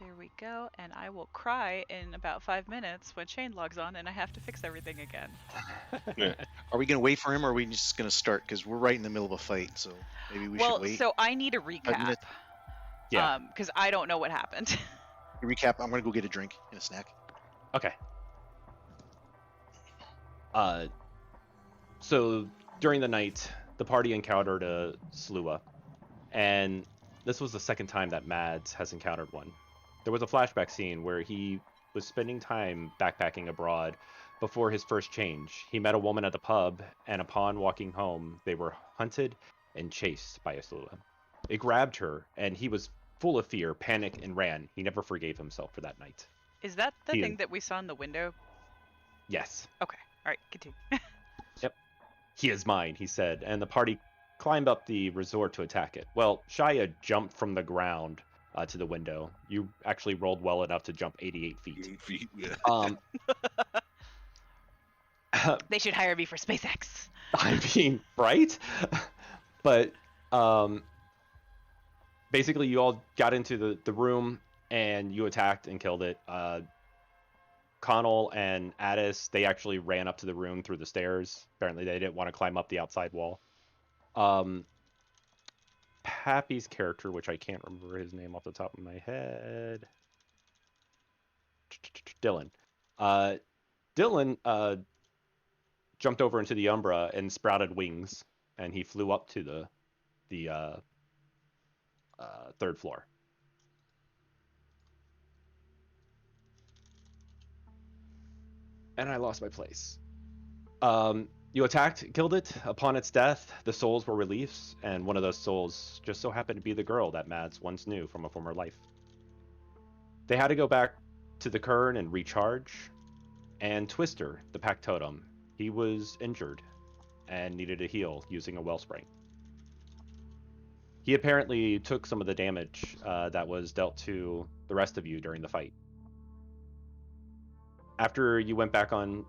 There we go, and I will cry in about 5 minutes when Shane logs on and I have to fix everything again. Yeah. Are we going to wait for him, or are we just going to start? Because we're right in the middle of a fight, so maybe we should Well, wait. so I need a 5 recap. minutes. Yeah. Because I don't know what happened. Recap. I'm going to go get a drink and a snack. Okay. So during the night, the party encountered a Slua, and this was the second time that Mads has encountered one. There was a flashback scene where he was spending time backpacking abroad before his first change. He met a woman at the pub, and upon walking home, they were hunted and chased by a Slua. It grabbed her, and he was full of fear, panic, and ran. He never forgave himself for that night. Is that the He thing is- that we saw in the window? Yes. Okay, alright, continue. Yep. He is mine, he said, and the party climbed up the resort to attack it. Well, Shia jumped from the ground to the window. You actually rolled well enough to jump 88 feet. 8 feet. Yeah. They should hire me for SpaceX. I mean, right? But basically, you all got into the room and you attacked and killed it. Connell and Addis, they actually ran up to the room through the stairs. Apparently, they didn't want to climb up the outside wall. Pappy's character, which I can't remember his name off the top of my head. Dylan. Dylan jumped over into the Umbra and sprouted wings, and he flew up to the third floor. And I lost my place. You attacked, killed it. Upon its death, the souls were released, and one of those souls just so happened to be the girl that Mads once knew from a former life. They had to go back to the cairn and recharge, and Twister, the pack totem, he was injured and needed to heal using a wellspring. He apparently took some of the damage that was dealt to the rest of you during the fight. After you went back on,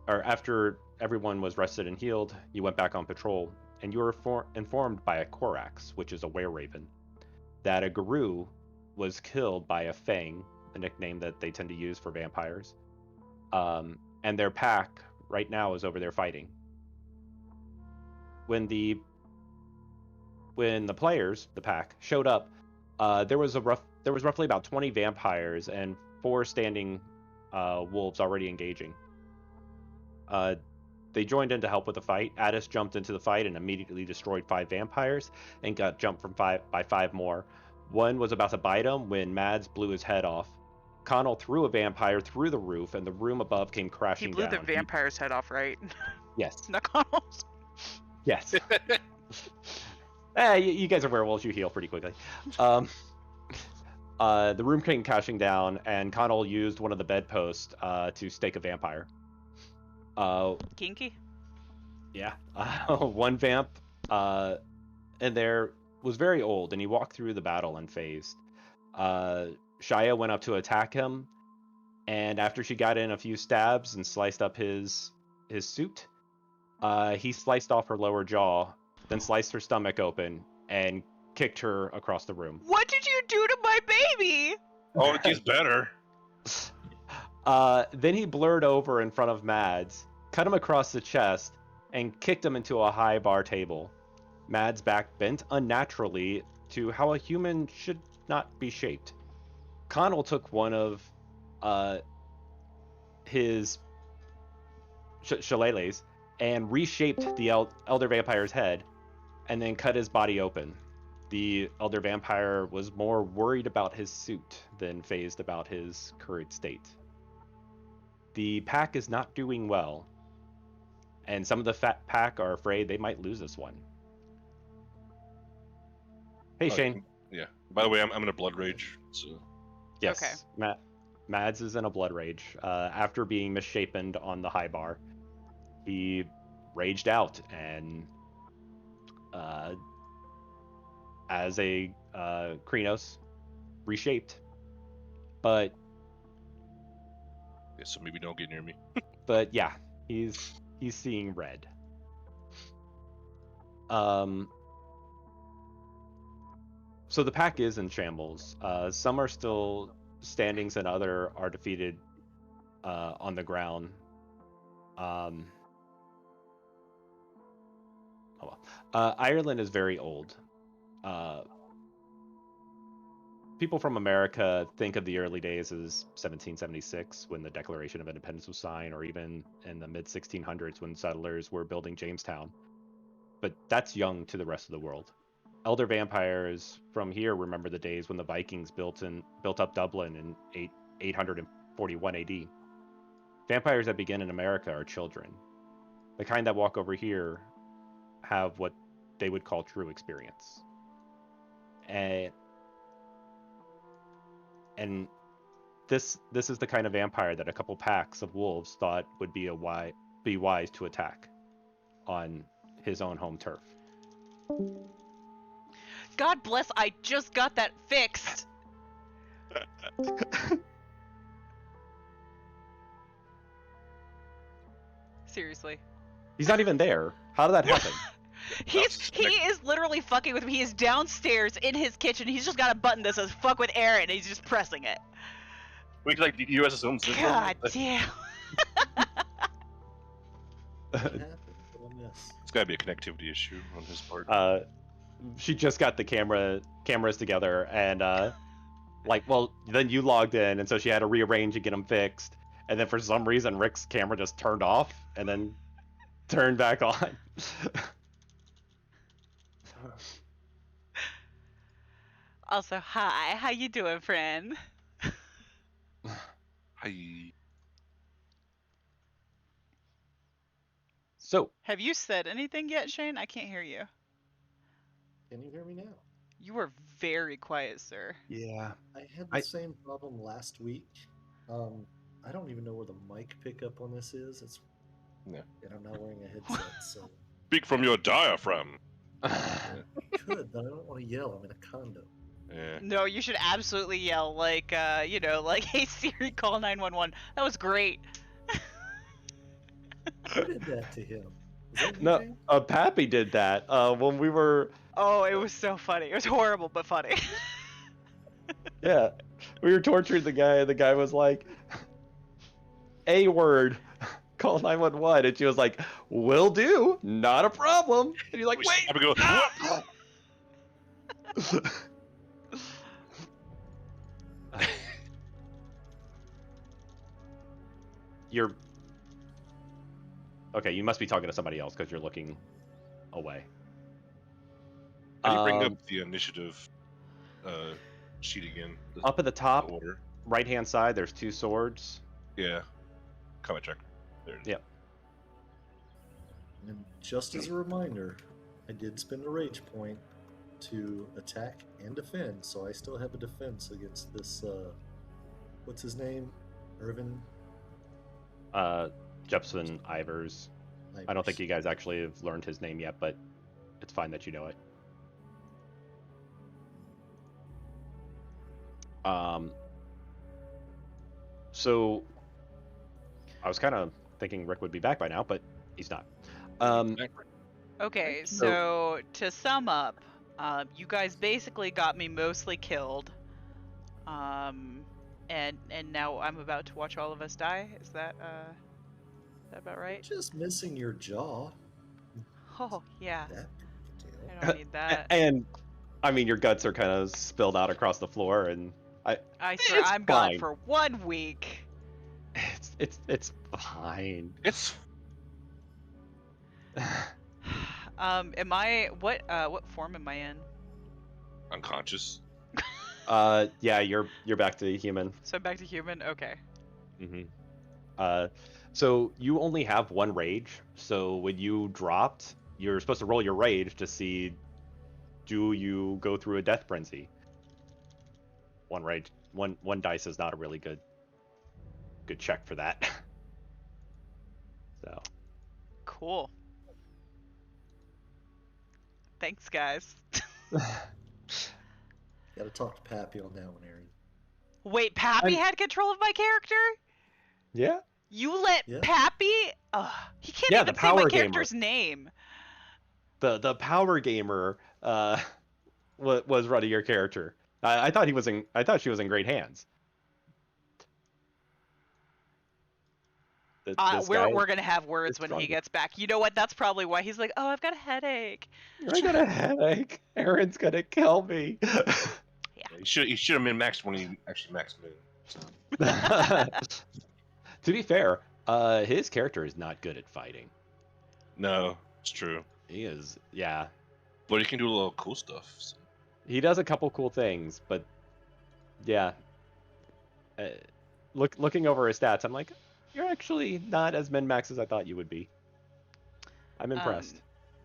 or after everyone was rested and healed, you went back on patrol, and you were informed by a Korax, which is a were-raven, that a Guru was killed by a Fang, a nickname that they tend to use for vampires, and their pack right now is over there fighting. When the players, the pack, showed up, there was roughly about 20 vampires and 4 standing wolves already engaging. They joined in to help with the fight. Addis jumped into the fight and immediately destroyed 5 vampires and got jumped by 5 more. One was about to bite him when Mads blew his head off. Connell threw a vampire through the roof, and the room above came He crashing blew down. the vampire's head off, right? Yes. Not Connell's. Yes. You guys are werewolves. You heal pretty quickly. The room came crashing down, and Connell used one of the bedposts to stake a vampire. Kinky? Yeah. One vamp in there was very old, and he walked through the battle unfazed. Shia went up to attack him, and after she got in a few stabs and sliced up his suit, he sliced off her lower jaw, then sliced her stomach open and kicked her across the room. What did you do to my baby? Oh, it gets better. Then he blurred over in front of Mads, cut him across the chest, and kicked him into a high bar table. Mads' back bent unnaturally to how a human should not be shaped. Connell took one of his shillelaghs and reshaped the elder vampire's head, and then cut his body open. The elder vampire was more worried about his suit than fazed about his current state. The pack is not doing well, and some of the fat pack are afraid they might lose this one. Hey, Shane. Yeah. By the way, I'm in a blood rage. So. Yes. Okay. Mads is in a blood rage. After being misshapen on the high bar, he raged out and, as a Krynos, reshaped. But Yeah, so maybe don't get near me. But yeah, he's seeing red. So the pack is in shambles. Some are still standings and other are defeated on the ground. Oh well. Ireland is very old. People from America think of the early days as 1776 when the Declaration of Independence was signed, or even in the mid 1600s when settlers were building Jamestown. But that's young to the rest of the world. Elder vampires from here remember the days when the Vikings built up Dublin in 841 AD. Vampires that begin in America are children. The kind that walk over here have what they would call true experience. And this is the kind of vampire that a couple packs of wolves thought would be wise to attack on his own home turf. God bless, I just got that fixed. Seriously. He's not even there. How did that happen? He is literally fucking with me. He is downstairs in his kitchen. He's just got a button that says "fuck with Aaron," and he's just pressing it. We could like DPU has his own system. God damn. What happened? What I miss? It's gotta be a connectivity issue on his part. She just got the cameras together, and then you logged in, and so she had to rearrange and get them fixed. And then for some reason, Rick's camera just turned off and then turned back on. Also, hi. How you doing, friend? Hi. So, Have you said anything yet, Shane? I can't hear you. Can you hear me now? You were very quiet, sir. yeah. I had the same problem last week. I don't even know where the mic pickup on this is. It's Yeah. and I'm not wearing a headset, so Speak from your diaphragm. I could, but I don't want to yell. I'm in a condo. Yeah. No, you should absolutely yell, like, like, hey Siri, call 911. That was great. Who did that to him? Was that you, No, Jane? Pappy did that when we were. Oh, it was so funny. It was horrible, but funny. Yeah, we were torturing the guy, and the guy was like, "A word, call 911," and she was like, "Will do, not a problem." And you're like, We "Wait." stop and go, ah!" You're okay. You must be talking to somebody else because you're looking away. How do you bring Um, up the initiative sheet again? Up at the The top, order. right-hand side, there's two swords. Yeah. Combat check. There. Yep. And just as a reminder, I did spend a rage point to attack and defend, so I still have a defense against this. What's his name? Irvin. Jepson Ivers. I don't think you guys actually have learned his name yet, but it's fine that you know it. So I was kind of thinking Rick would be back by now, but he's not. Okay, So- so to sum up, you guys basically got me mostly killed. And now I'm about to watch all of us die. Is that about right? Just missing your jaw. Oh yeah, That big of a deal. I don't need that. And I mean, your guts are kind of spilled out across the floor, and I swear it's I'm gone fine. for 1 week. it's fine. It's Am I what form am I in? unconscious. Yeah, you're back to human. So I'm back to human. Okay. Mm-hmm. So you only have one rage. So when you dropped, you're supposed to roll your rage to see, do you go through a death frenzy? One rage, one dice is not a really good check for that. So Cool. Thanks, guys. Gotta talk to Pappy on that one, Aaron. Wait, Pappy had control of my character? yeah, You let Yeah. Pappy? Ugh, he can't Yeah, even the say my power character's name. the power gamer was running your character. I thought she was in great hands. This guy, we're gonna have words is when he stronger. gets back. You know what? That's probably why he's like, "Oh, I've got a headache." I got a headache. Aaron's gonna kill me. He should have been maxed when he actually maxed him in. So. To be fair, his character is not good at fighting. No, it's true. He is, yeah. But he can do a little cool stuff. So. He does a couple cool things, but yeah. Looking over his stats, I'm like, you're actually not as min-max as I thought you would be. I'm impressed.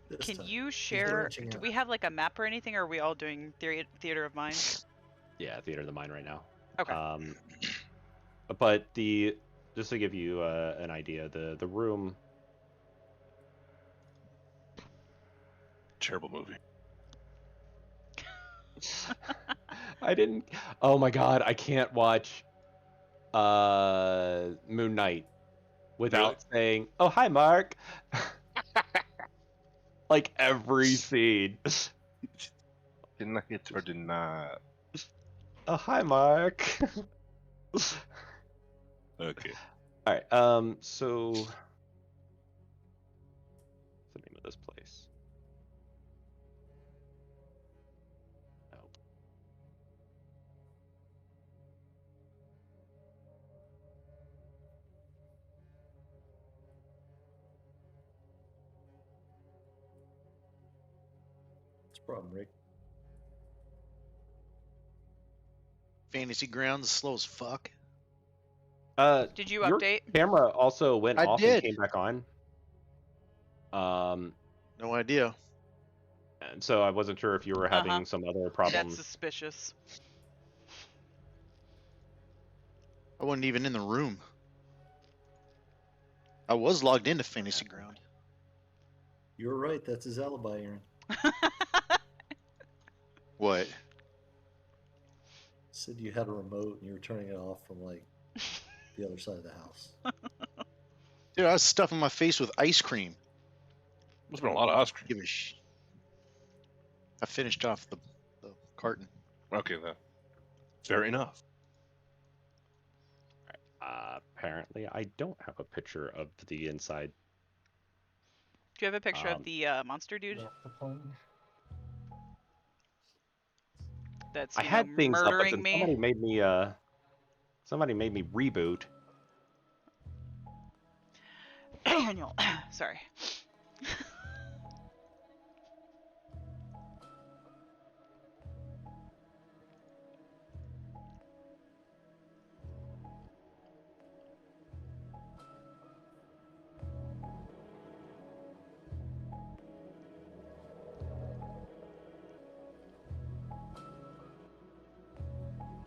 This Can time. you share? branching Do out. we have like a map or anything? Or are we all doing theater of mind? Yeah, Theater of the Mind right now. Okay. But just to give you an idea, the room. Terrible movie. I didn't. Oh my god, I can't watch Moon Knight without saying, "Oh, hi, Mark." Like every scene. Didn't like it or did not. Oh, hi, Mark. Okay. All right. So, what's the name of this place? Oh. What's the problem, Rick? Fantasy Grounds slow as fuck. Did you Your update? camera also went I off did. and came back on. No idea. And so I wasn't sure if you were having some other That's problems. suspicious. I wasn't even in the room. I was logged into Fantasy Ground. You were right. That's his alibi, Aaron. What? Said you had a remote and you were turning it off from like the other side of the house. Dude, I was stuffing my face with ice cream. Must have been a lot of ice cream. Give a I finished off the carton. Okay, then. Fair enough. Apparently, I don't have a picture of the inside. Do you have a picture of the monster dude? Not the phone. That's I had things up, but murdering then me. somebody made me reboot. Daniel, sorry.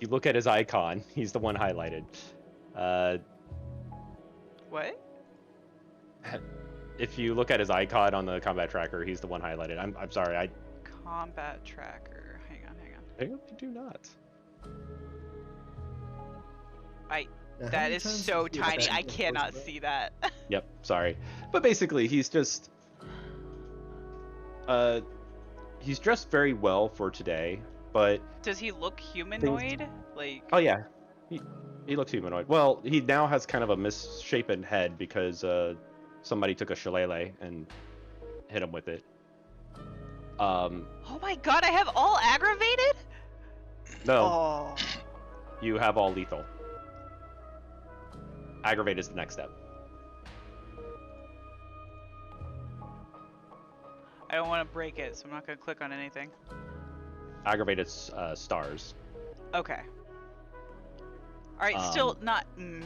You look at his icon; he's the one highlighted. What? If you look at his icon on the combat tracker, he's the one highlighted. I'm sorry, I Combat tracker. Hang on. do not. Now, how That many is times so did you tiny. attack I the first cannot round? see that. Yep, sorry. But basically, he's just he's dressed very well for today, but Does he look humanoid? Like, oh yeah, he looks humanoid. Well, he now has kind of a misshapen head because somebody took a shillelagh and hit him with it. oh my god, I have all aggravated? No, Oh. you have all lethal. Aggravate is the next step. I don't want to break it, so I'm not going to click on anything. Aggravated stars. Okay. Alright, still not... I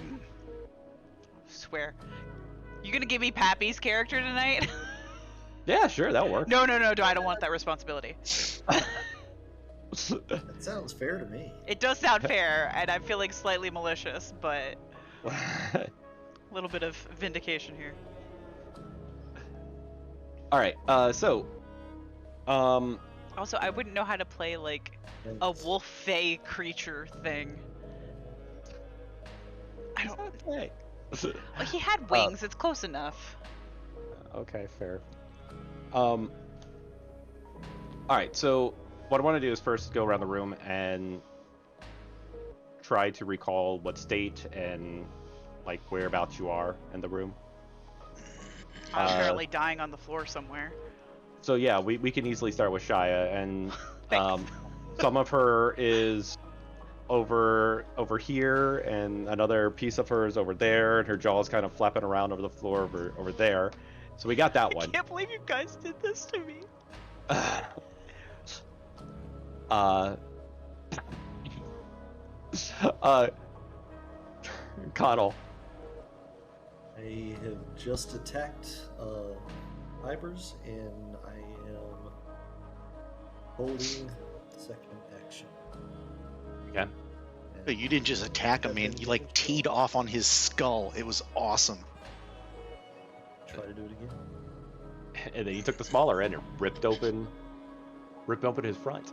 swear. You gonna give me Pappy's character tonight? Yeah, sure, that'll work. No, I don't want that responsibility. That sounds fair to me. It does sound fair, and I'm feeling slightly malicious, but a little bit of vindication here. All right. Also, I wouldn't know how to play, like, a wolf fae creature thing. I don't... Okay. Like, he had wings, it's close enough. Okay, fair. All right. So what I want to do is first go around the room and try to recall what state and like whereabouts you are in the room. I'm currently dying on the floor somewhere. So yeah, we can easily start with Shia, and Thanks. some of her is over here, and another piece of her is over there, and her jaw's kind of flapping around over the floor over there. So we got that I one. can't believe you guys did this to me. Connell. I have just attacked Ibers, and I am holding second action. Okay. But you didn't just attack him, man. You like teed off on his skull. It was awesome. Try to do it again. And then you took the smaller end and ripped open his front.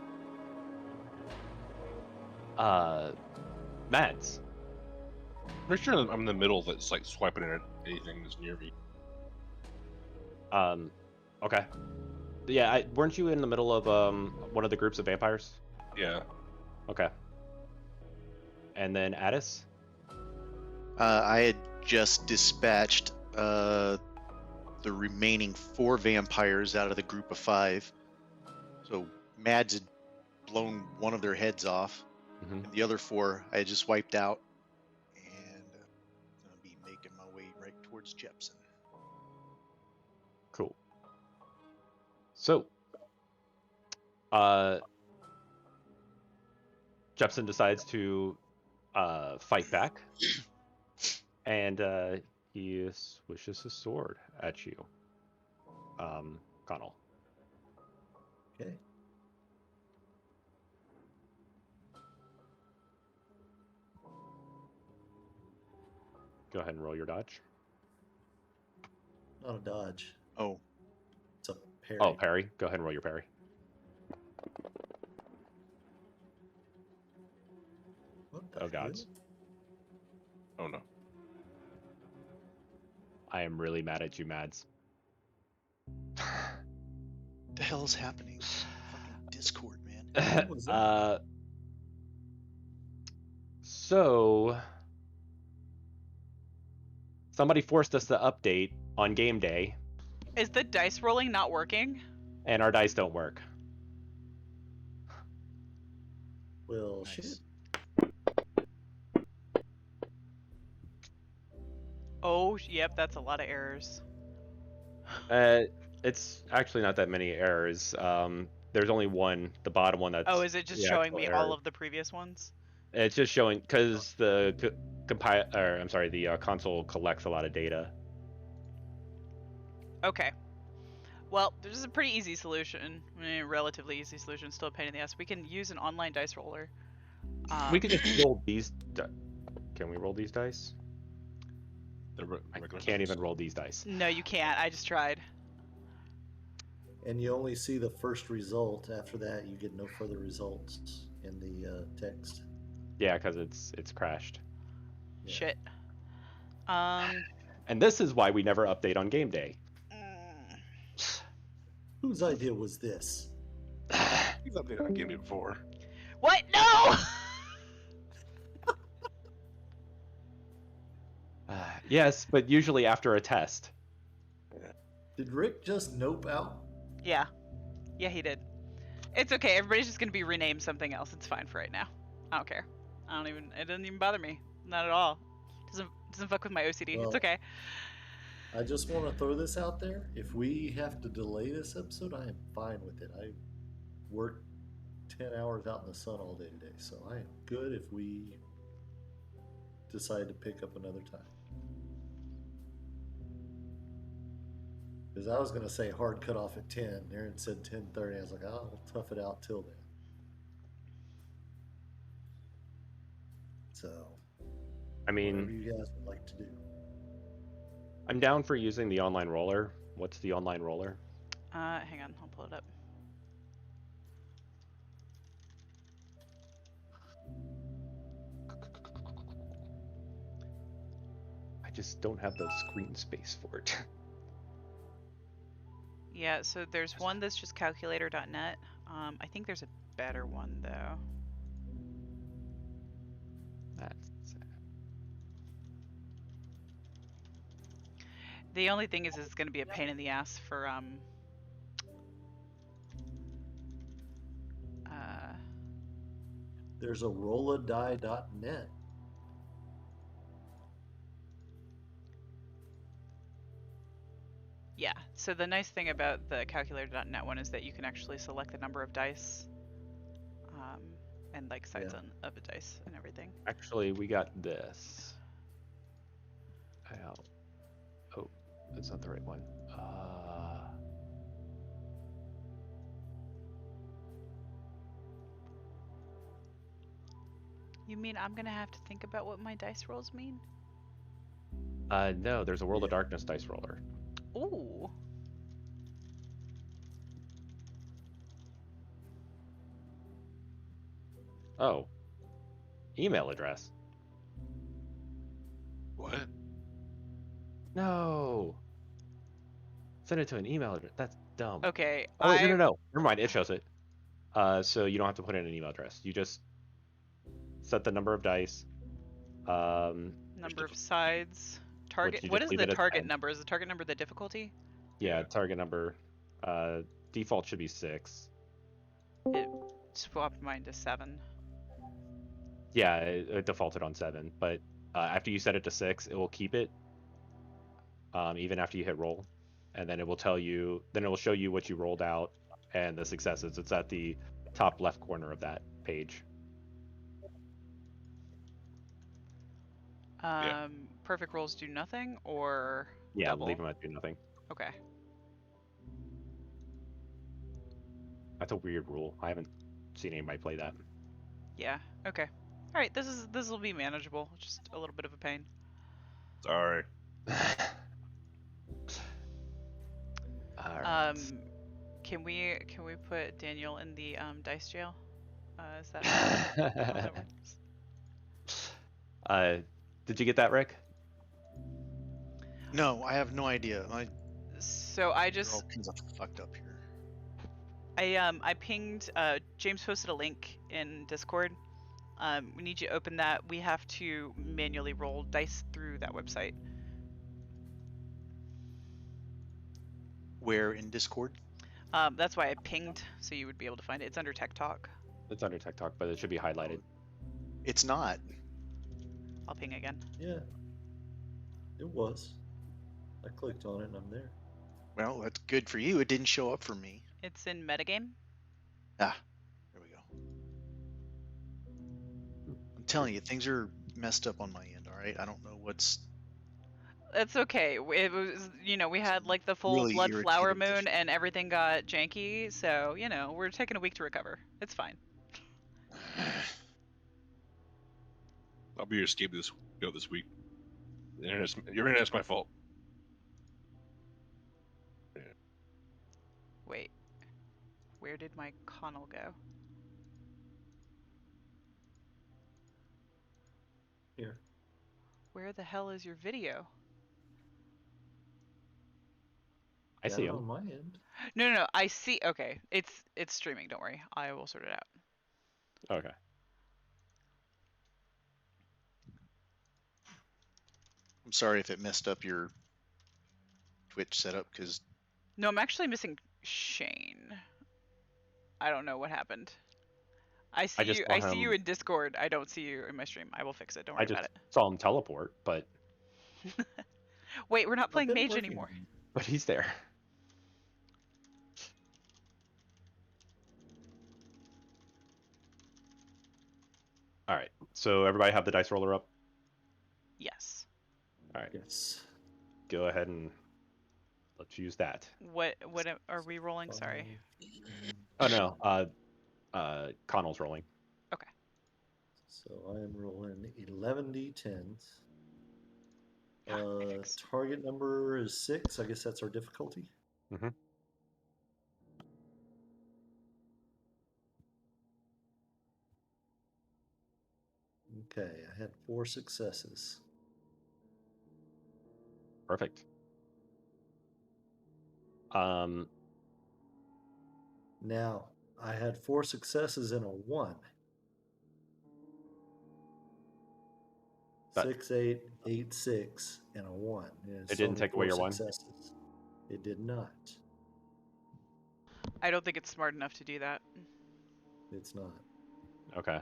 Mads. Pretty sure I'm in the middle that's like swiping at anything that's near me. Okay. Yeah, weren't you in the middle of one of the groups of vampires? Yeah. Okay. And then Addis? I had just dispatched the remaining 4 vampires out of the group of 5. So Mads had blown one of their heads off, Mm-hmm. and the other 4 I had just wiped out. And I'm gonna be making my way right towards Jepson. Cool. So, Jepson decides to fight back, and he swishes his sword at you, Connell. Okay. Go ahead and roll your dodge. Not a dodge. Oh, It's a parry. Oh, parry. Go ahead and roll your parry. What the Oh, gods. hell? Oh no. I am really mad at you, Mads. what the hell is happening? Fucking Discord, man. What was that? So somebody forced us to update on game day, Is the dice rolling not working? and our dice don't work. Well, Nice. shit. Oh, yep, that's a lot of errors. It's actually not that many errors. There's only one, the bottom one that's. Oh, is it just the showing actual me error. all of the previous ones? It's just showing because the console collects a lot of data. Okay. Well, there's a pretty easy solution. I mean, relatively easy solution. Still a pain in the ass. We can use an online dice roller. We could just roll these. Can we roll these dice? I can't even roll these dice. No, you can't. I just tried. And you only see the first result. After that, you get no further results in the text. Yeah, because it's crashed. Yeah. Shit. And this is why we never update on game day. Whose idea was this? You've updated on Game Day before. What? No! Yes, but usually after a test. Did Rick just nope out? Yeah. Yeah, he did. It's okay. Everybody's just gonna be renamed something else. It's fine for right now. I don't care. It doesn't even bother me. Not at all. Doesn't fuck with my OCD. Well, it's okay. I just want to throw this out there. If we have to delay this episode, I am fine with it. I worked 10 hours out in the sun all day today, so I am good if we decide to pick up another time. Because I was going to say hard cut off at 10. Aaron said 10:30. I was like, oh, I'll tough it out till then. So, I whatever mean, you guys would like to do. I'm down for using the online roller. What's the online roller? Hang on. I'll pull it up. I just don't have the screen space for it. Yeah, so there's one that's just calculator.net. I think there's a better one though. That's The only thing is it's going to be a pain in the ass for uh There's a rolladie.net. yeah. So the nice thing about the calculator.net one is that you can actually select the number of dice, and like sides of a dice and everything. Actually, we got this. Ow. Oh, that's not the right one. You mean I'm gonna have to think about what my dice rolls mean? No, there's a World of Yeah. Darkness dice roller. Ooh. Oh, email address. What? No. Send it to an email address. That's dumb. Okay, Oh wait, no. Never mind. It shows it. So you don't have to put in an email address. You just set the number of dice. Number of sides. Target. you What just is leave the it at target 10? number? Is the target number the difficulty? Yeah, Yeah. target number. Default should be 6. It swapped mine to 7. Yeah, it defaulted on 7, but after you set it to 6, it will keep it. Even after you hit roll, and then it will tell you. Then it will show you what you rolled out and the successes. It's at the top left corner of that page. Yeah. Perfect rolls do nothing or Yeah, double. leave them at do nothing. Okay. That's a weird rule. I haven't seen anybody play that. Yeah. Okay. All right. This will be manageable. Just a little bit of a pain. Sorry. All right. Can we put Daniel in the dice jail? Is that how that works? Did you get that, Rick? No, I have no idea. So I You're all just kinds of fucked up here. I pinged James posted a link in Discord. We need you to open that. We have to manually roll dice through that website. Where in Discord? That's why I pinged, so you would be able to find it. It's under Tech Talk. It's under Tech Talk, but it should be highlighted. It's not. I'll ping again. Yeah, it was. I clicked on it and I'm there. Well, that's good for you. It didn't show up for me. It's in metagame. Ah, there we go. I'm telling you, things are messed up on my end. All right, I don't know what's. That's okay. It was, we had like the full Really blood flower irritating to moon and everything got janky, so, we're taking a week to recover. It's fine. I'll be your scapegoat this week. Your internet's my fault. Wait. Where did my Connell go? Here. Where the hell is your video? I see Got it him. on my end. No. I see. Okay. It's streaming. Don't worry. I will sort it out. Okay. I'm sorry if it messed up your Twitch setup because No, I'm actually missing Shane. I don't know what happened. I see just you. saw I see you him- in Discord. I don't see you in my stream. I will fix it. Don't worry I just about saw him teleport, but it. Wait, we're not I've playing been mage working anymore. on it. he's there. All right. So everybody have the dice roller up. Yes. All right. Yes. Go ahead and let's use that. What are we rolling? Sorry. Oh no. Connell's rolling. So I am rolling 11 d10s. Thanks. Target number is 6. I guess that's our difficulty. Mhm. Okay, I had 4 successes. Perfect. Now, I had 4 successes and a 1. But 6, 8, 8, 6, and a 1. Yeah, It didn't take away your 1? Successes. It did not. I don't think it's smart enough to do that. It's not. Okay.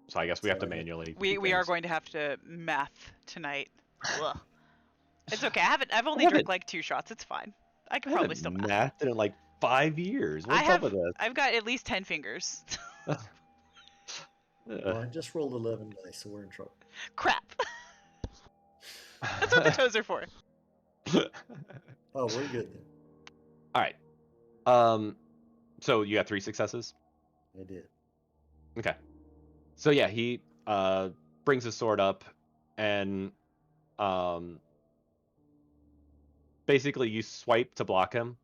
So I guess we have to So I- manually. We do are things. going to have to math tonight. Ugh. It's okay. I've only I drank haven't- like 2 shots. It's fine. I I can probably haven't still math. mathed in like 5 years. What's up with this? I've got at least 10 fingers. Well, I just rolled 11 dice, so we're in trouble. Crap. That's what the toes are for. Oh, we're good then. All right. So you got 3 successes. I did. Okay. So yeah, he brings his sword up, and basically you swipe to block him,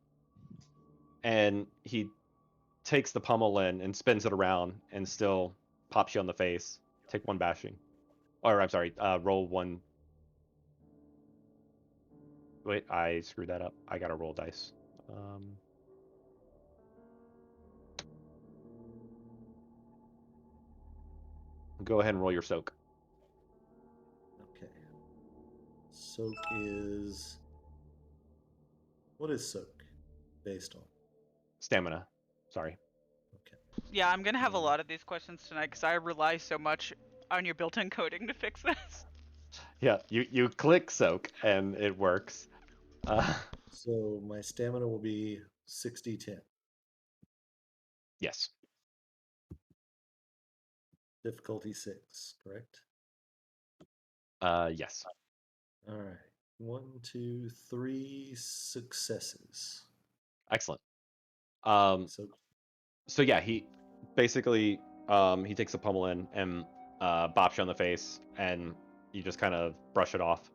and he takes the pommel in and spins it around and still pops you on the face. Take 1 bashing. Or I'm sorry, roll 1. Wait, I screwed that up. I gotta roll dice. Go ahead and roll your soak. Okay. Soak is. What is soak based on? Stamina. Sorry. Okay. Yeah, I'm gonna have a lot of these questions tonight because I rely so much on your built-in coding to fix this. Yeah, you click soak and it works. So my stamina will be 60-10. Yes. Difficulty 6, correct? Yes. All right. 1, 2, 3 successes. Excellent. So So yeah, he basically he takes a pummel in and bops you on the face, and you just kind of brush it off.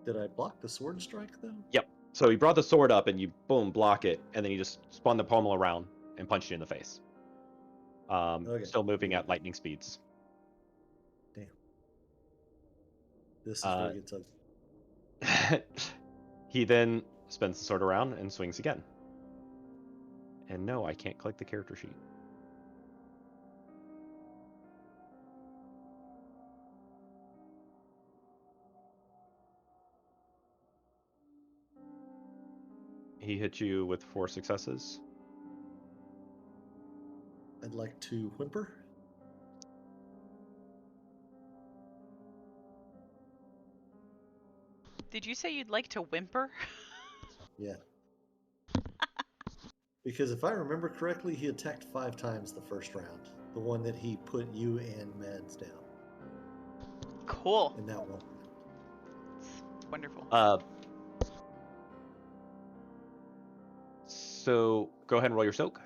did I block the sword strike though? Yep. So he brought the sword up, and you boom block it, and then you just spun the pommel around and punched you in the face. Okay. Still moving at lightning speeds. Damn. This is where it gets ugly. He then spins the sword around and swings again. And no, I can't click the character sheet. He hit you with 4 successes. I'd like to whimper. Did you say you'd like to whimper? Yeah. Because if I remember correctly, he attacked 5 times the first round. The one that he put you and Mads down Cool. in that one. It's wonderful. So go ahead and roll your soak.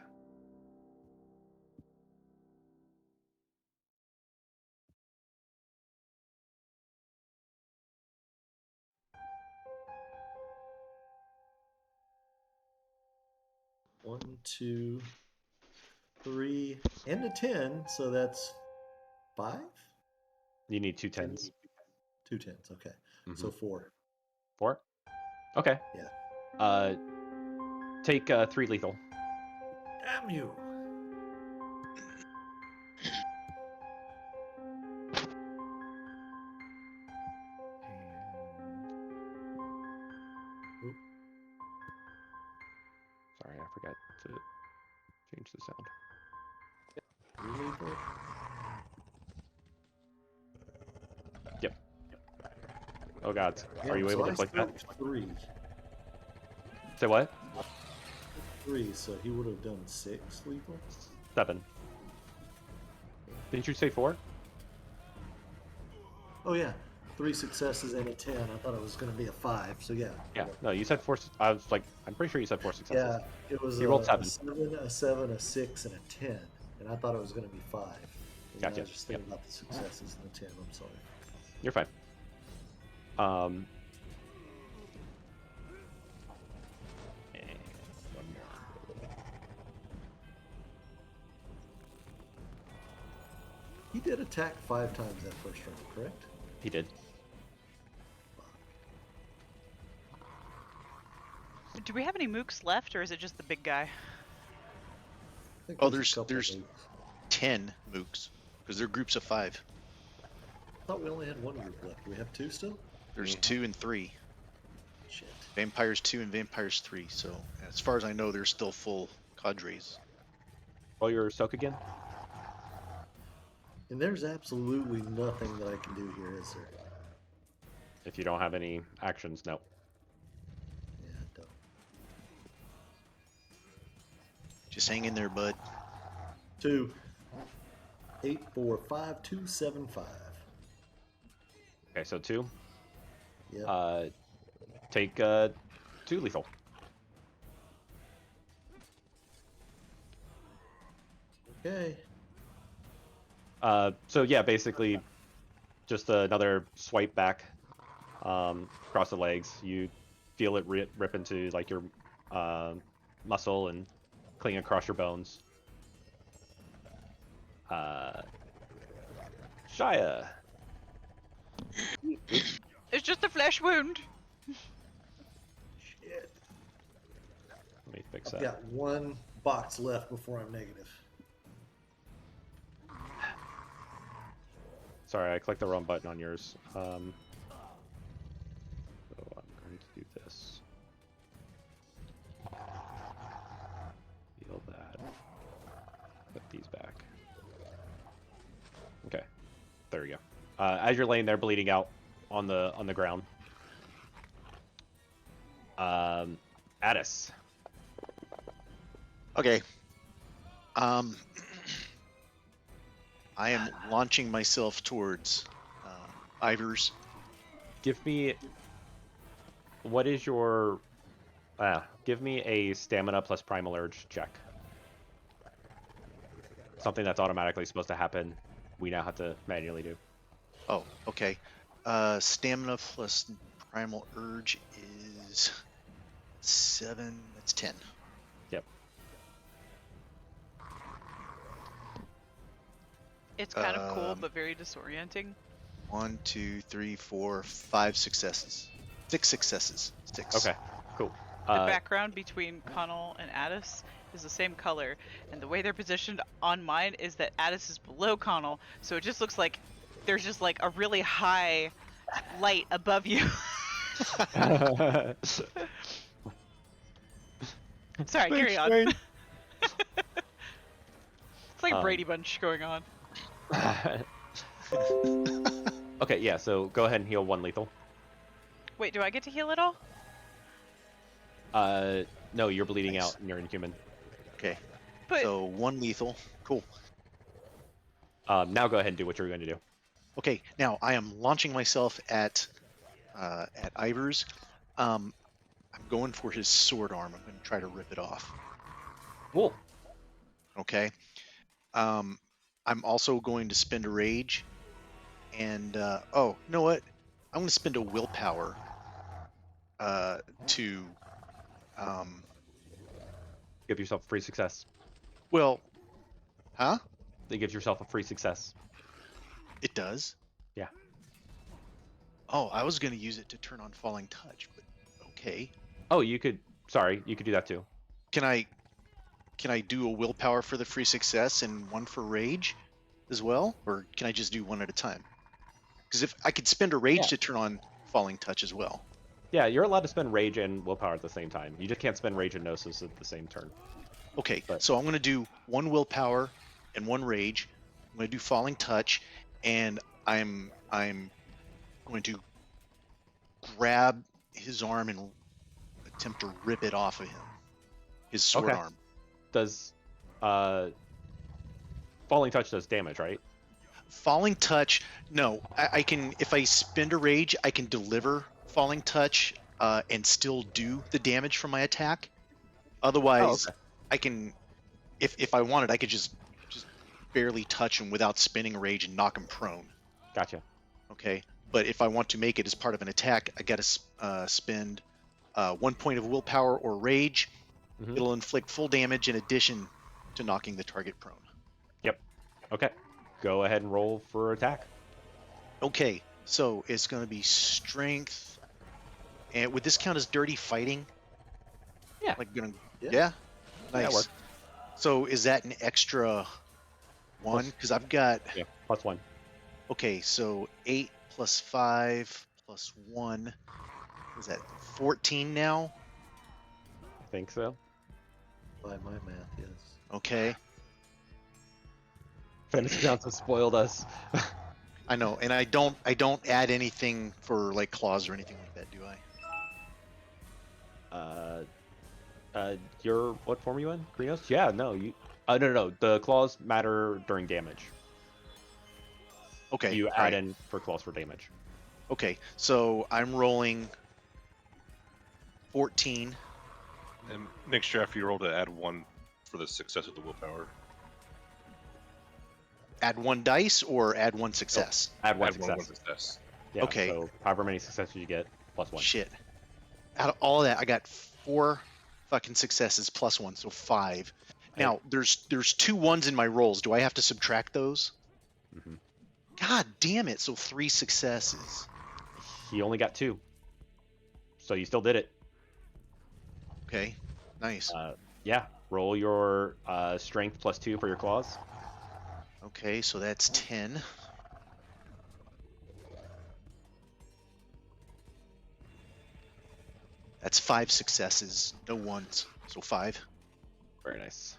One, 2, 3, and a 10. So that's 5? You need 2 10s. 2 10s. Okay. Mhm. So 4. 4? Okay. Yeah. Take 3 lethal. Damn you. Oop. Sorry, I forgot to change the sound. Lethal? Yep. Oh god, Yeah, are you able so to click that? 3. Say what? 3, so he would have done 6 lethal. 7. Didn't you say 4? Oh yeah, 3 successes and a 10. I thought it was going to be a 5. So yeah. Yeah. No, you said 4. I was like, I'm pretty sure you said 4 successes. Yeah, it was He rolled a 7. 7, a 7, a 6, and a 10. And I thought it was going to be 5. And Gotcha. I was just thinking about the successes and the 10. I'm sorry. You're fine. And one more. He did attack 5 times that first round, correct? He did. Do we have any mooks left, or is it just the big guy? I think Oh, a couple there's of these. 10 mooks because they're groups of 5. thought we only had one group left. We have two still? There's 2 and 3. Shit. Vampires 2 and Vampires 3. So as far as I know, they're still full cadres. Roll your soak again. And there's absolutely nothing that I can do here, is there? If you don't have any actions, no. Yeah, I don't. Just hang in there, bud. 2, 8, 4, 5, 2, 7, 5. Okay, so 2. Yep. Take 2 lethal. Okay. So yeah, basically, just another swipe back across the legs. You feel it rip into like your muscle and cling across your bones. Shia. It's just a flesh wound. Shit. Let me fix I've that. got one box left before I'm negative. Sorry, I clicked the wrong button on yours. So I'm going to do this. Heal that. Put these back. Okay, there we go. As you're laying there bleeding out on the ground, Addis. Okay. I am launching myself towards Ivers. Give me. What is your? Give me a stamina plus primal urge check. Something that's automatically supposed to happen. We now have to manually do. Oh, okay. Stamina plus primal urge is 7. That's 10. Yep. It's kind of cool, but very disorienting. 1, 2, 3, 4, 5 successes. 6 successes. 6. Okay. Cool. The background between Connell and Addis is the same color, and the way they're positioned on mine is that Addis is below Connell, so it just looks like there's just like a really high light above you. Sorry, carry on. It's like Brady Bunch going on. Okay, yeah. So go ahead and heal 1 lethal. Wait, do I get to heal at all? No, you're bleeding Nice. out and you're inhuman. Okay. But So 1 lethal. Cool. Now go ahead and do what you're going to do. Okay. Now I am launching myself at Ivers. I'm going for his sword arm. I'm going to try to rip it off. Cool. Okay. I'm also going to spend a rage, and oh, you know what? I'm going to spend a willpower to Give yourself a free success. well, huh? That gives yourself a free success. It does. Yeah. Oh, I was going to use it to turn on falling touch, but okay. Oh, you could. Sorry, you could do that too. Can I do a willpower for the free success and 1 for rage as well, or can I just do 1 at a time? Because if I could spend a rage Yeah. to turn on falling touch as well. Yeah, you're allowed to spend rage and willpower at the same time. You just can't spend rage and gnosis at the same turn. Okay, But- so I'm going to do 1 willpower and 1 rage. I'm going to do falling touch, and I'm going to grab his arm and attempt to rip it off of him. His sword Okay. arm. Does falling touch does damage, right? Falling touch, no. I can, if I spend a rage, I can deliver falling touch and still do the damage from my attack. Otherwise, okay. I can, if I wanted, I could just barely touch him without spinning a rage and knock him prone. Gotcha. Okay, but if I want to make it as part of an attack, I got to spend 1 point of willpower or rage. Mhm. It'll inflict full damage in addition to knocking the target prone. Okay. Go ahead and roll for attack. Okay, so it's going to be strength. And would this count as dirty fighting? Yeah. Like gonna, Yeah. yeah? that Nice. works. So is that an extra 1? Plus- Because I've got, Yeah. +1. Okay, so 8 plus 5 plus 1. Is that 14 now? I think so. By my math, yes. Okay. Fantasy Grounds have spoiled us. I know, and I don't add anything for like claws or anything like that, do I? Your what form are you in? Krios? Yeah, no, you. No. The claws matter during damage. Okay. You all add right. in for claws for damage. Okay, so I'm rolling 14. And make sure after you roll to add 1 for the success of the willpower. Add 1 dice or add 1 success? Add one Add success. 1 success. Yeah. Okay. So however many successes you get, plus 1. Shit. Out of all that, I got 4 fucking successes plus 1, so 5. Okay. Now, there's 2 1s in my rolls. Do I have to subtract those? Mhm. God damn it, so 3 successes. He only got 2, so you still did it. Okay, nice. Yeah. Roll your strength plus 2 for your claws. Okay, so that's 10. That's 5 successes, no ones, so 5. Very nice.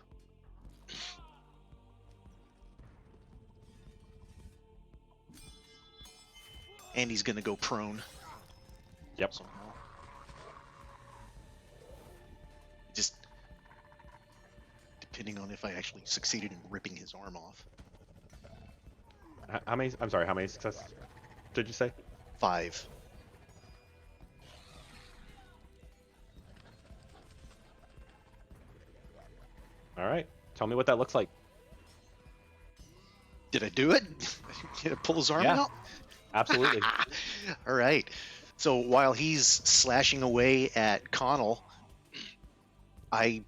And he's gonna go prone. Yep. Somehow. Just depending on if I actually succeeded in ripping his arm off. How many? I'm sorry. How many successes did you say? 5. All right. Tell me what that looks like. Did I do it? Did I pull his arm Yeah. out? Absolutely. All right. So while he's slashing away at Connell, I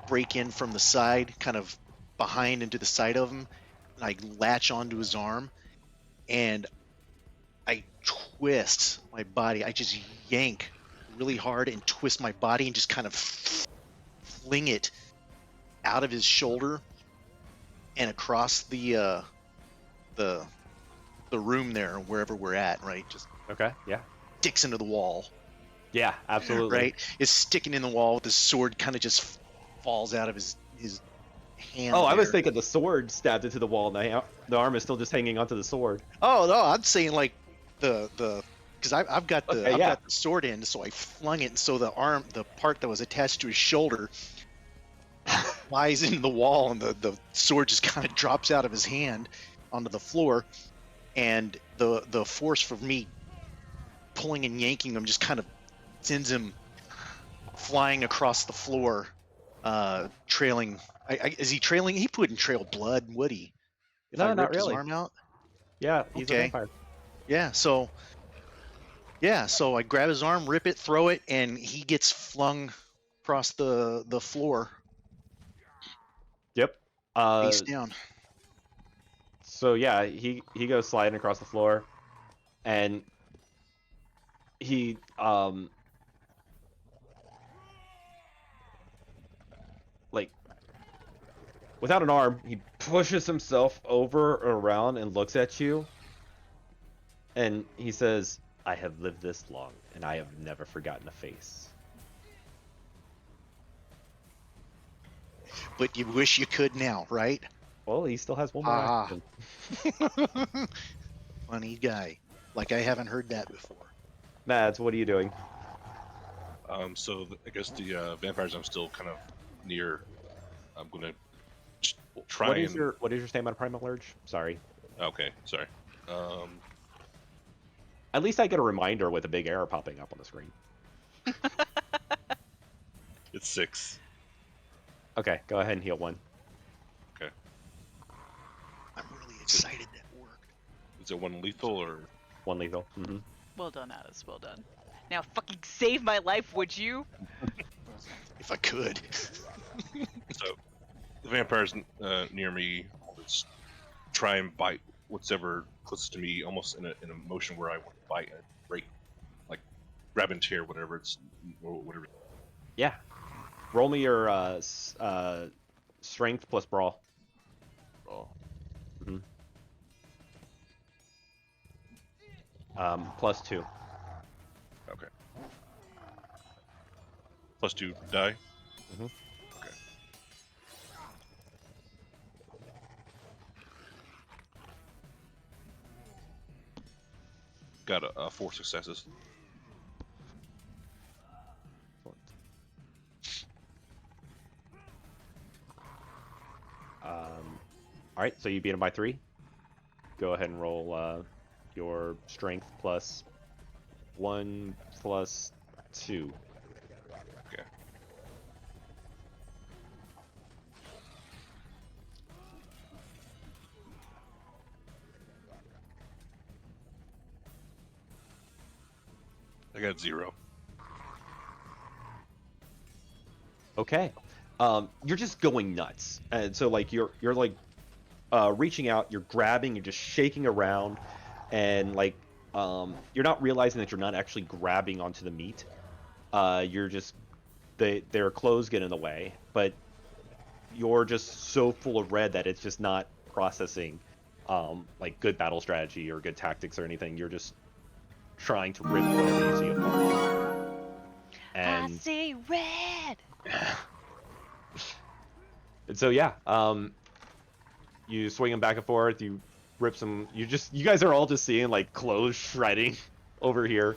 break in from the side, kind of behind into the side of him, and I latch onto his arm, and I twist my body. I just yank really hard and twist my body and just kind of fling it out of his shoulder and across the room there, wherever we're at, right? Just Okay. Yeah. sticks into the wall, Yeah. Absolutely. right? Is sticking in the wall with his sword, kind of just falls out of his hand. Oh, I was there. thinking the sword stabbed into the wall, and the arm is still just hanging onto the sword. Oh no, I'm saying like the because I've got the Okay, I've yeah. got the sword in, so I flung it, and so the part that was attached to his shoulder, flies into the wall, and the sword just kind of drops out of his hand onto the floor, and the force for me pulling and yanking him just kind of sends him flying across the floor, trailing. Is he trailing? He wouldn't trail blood, would he? If No, I not ripped his really. arm out? Yeah, he's a Okay. vampire. Yeah, so I grab his arm, rip it, throw it, and he gets flung across the floor, Yep. face down. So yeah, he goes sliding across the floor, and he like without an arm, he pushes himself over around and looks at you, and he says, "I have lived this long, and I have never forgotten a face." But you wish you could now, right? Well, he still has one more Ah. action. Funny guy. Like I haven't heard that before. Mads, what are you doing? So I guess the vampires I'm still kind of near. I'm gonna try What is and. your stamina primal urge? Sorry. Okay, sorry. At least I get a reminder with a big arrow popping up on the screen. It's 6. Okay, go ahead and heal 1. I'm really excited that worked. Is it 1 lethal or? 1 lethal. Mm-hmm. Well done, Addis. Well done. Now fucking save my life, would you? If I could. So the vampires near me just try and bite whatever closest to me, almost in a motion where I want to bite and break, like grab and tear whatever it's whatever. Yeah. Roll me your strength plus brawl. Oh. Mhm. +2. Okay. +2 die. Mhm. Okay. Got 4 successes. All right, so you beat him by 3. Go ahead and roll your strength +1 +2. Okay. I got 0. Okay. You're just going nuts, and so like you're like reaching out, you're grabbing, you're just shaking around, and like you're not realizing that you're not actually grabbing onto the meat. You're just their clothes get in the way, but you're just so full of red that it's just not processing like good battle strategy or good tactics or anything. You're just trying to rip whatever you see apart. I And see red. and so yeah, you swing them back and forth. You rip some. You guys are all just seeing like clothes shredding over here.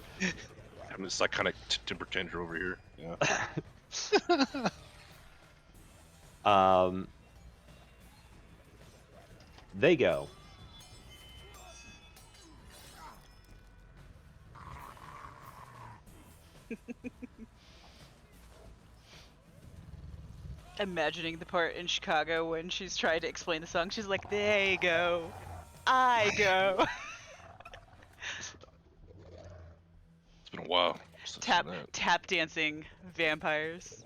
Having this psychotic temper tantrum over here. Yeah. They go. Imagining the part in Chicago when she's trying to explain the song, she's like, "They go, I go." It's been a while since I've seen that. tap dancing vampires.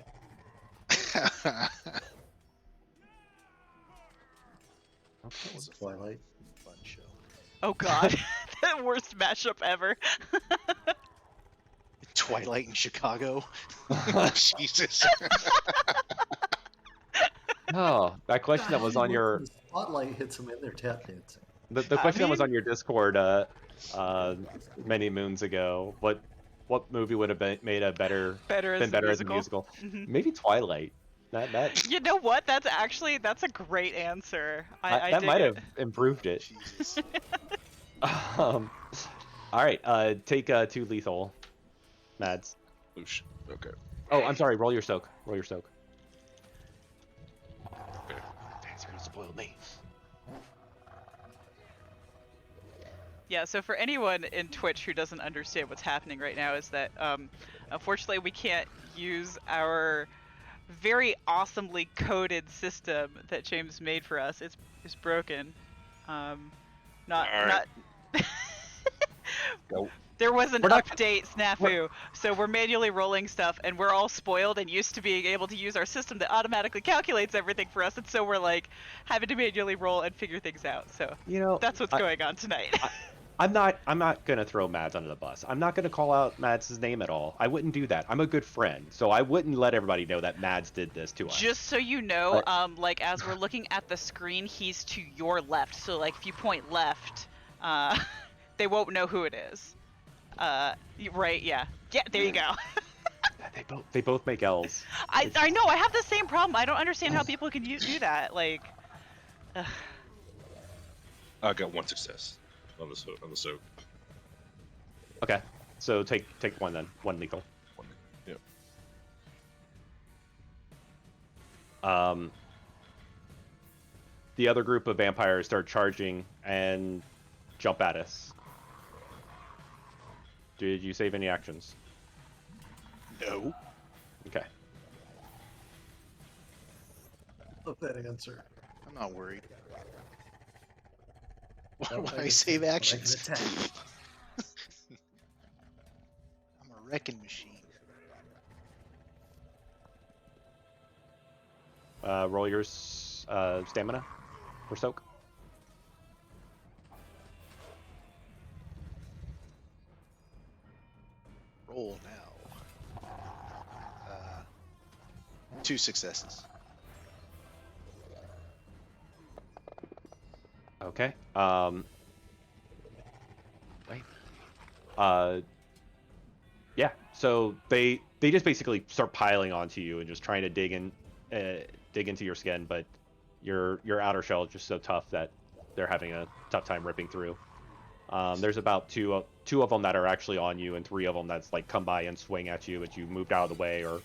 It's Twilight. Fun show. Oh God, the worst mashup ever. Twilight in Chicago. Jesus. Oh, that question that was on your The spotlight hits them in their tap dancing. the I question that was mean- on your Discord many moons ago. What movie would have made a better Better been as better a as a musical. musical? Maybe Twilight. That You know what? That's a great answer. I that dig might it. have improved it. Jesus. All right, take 2 lethal, Mads. Oh, shit. Okay. Oh, I'm sorry. Roll your soak. Roll your soak. Okay. You're gonna spoil me. Yeah, so for anyone in Twitch who doesn't understand what's happening right now is that unfortunately we can't use our very awesomely coded system that James made for us. It's broken. Not All right. not Go. There was an We're not- update snafu, so we're manually rolling stuff, and we're all spoiled and used to being able to use our system that automatically calculates everything for us, and so we're like having to manually roll and figure things out. So You know, that's what's going on tonight. I'm not gonna throw Mads under the bus. I'm not gonna call out Mads' name at all. I wouldn't do that. I'm a good friend, so I wouldn't let everybody know that Mads did this to us. Just so you know, like as we're looking at the screen, he's to your left. So like if you point left, they won't know who it is. Right? Yeah. Yeah. There you go. They both make L's. I know. I have the same problem. I don't understand how people can do that. Like. Ugh. I got 1 success on the soak. Okay, so take 1 then. 1 lethal. 1. Yep. The other group of vampires start charging and jump at us. Did you save any actions? No. Okay. Love that answer. I'm not worried. Why Well, would I I guess save I can actions? attack. I'm a wrecking machine. Roll your stamina for soak. Roll now. 2 successes. Okay. Wait. Yeah, so they just basically start piling onto you and just trying to dig into your skin, but your outer shell is just so tough that they're having a tough time ripping through. There's about two of them that are actually on you, and 3 of them that's like come by and swing at you, but you moved out of the way, or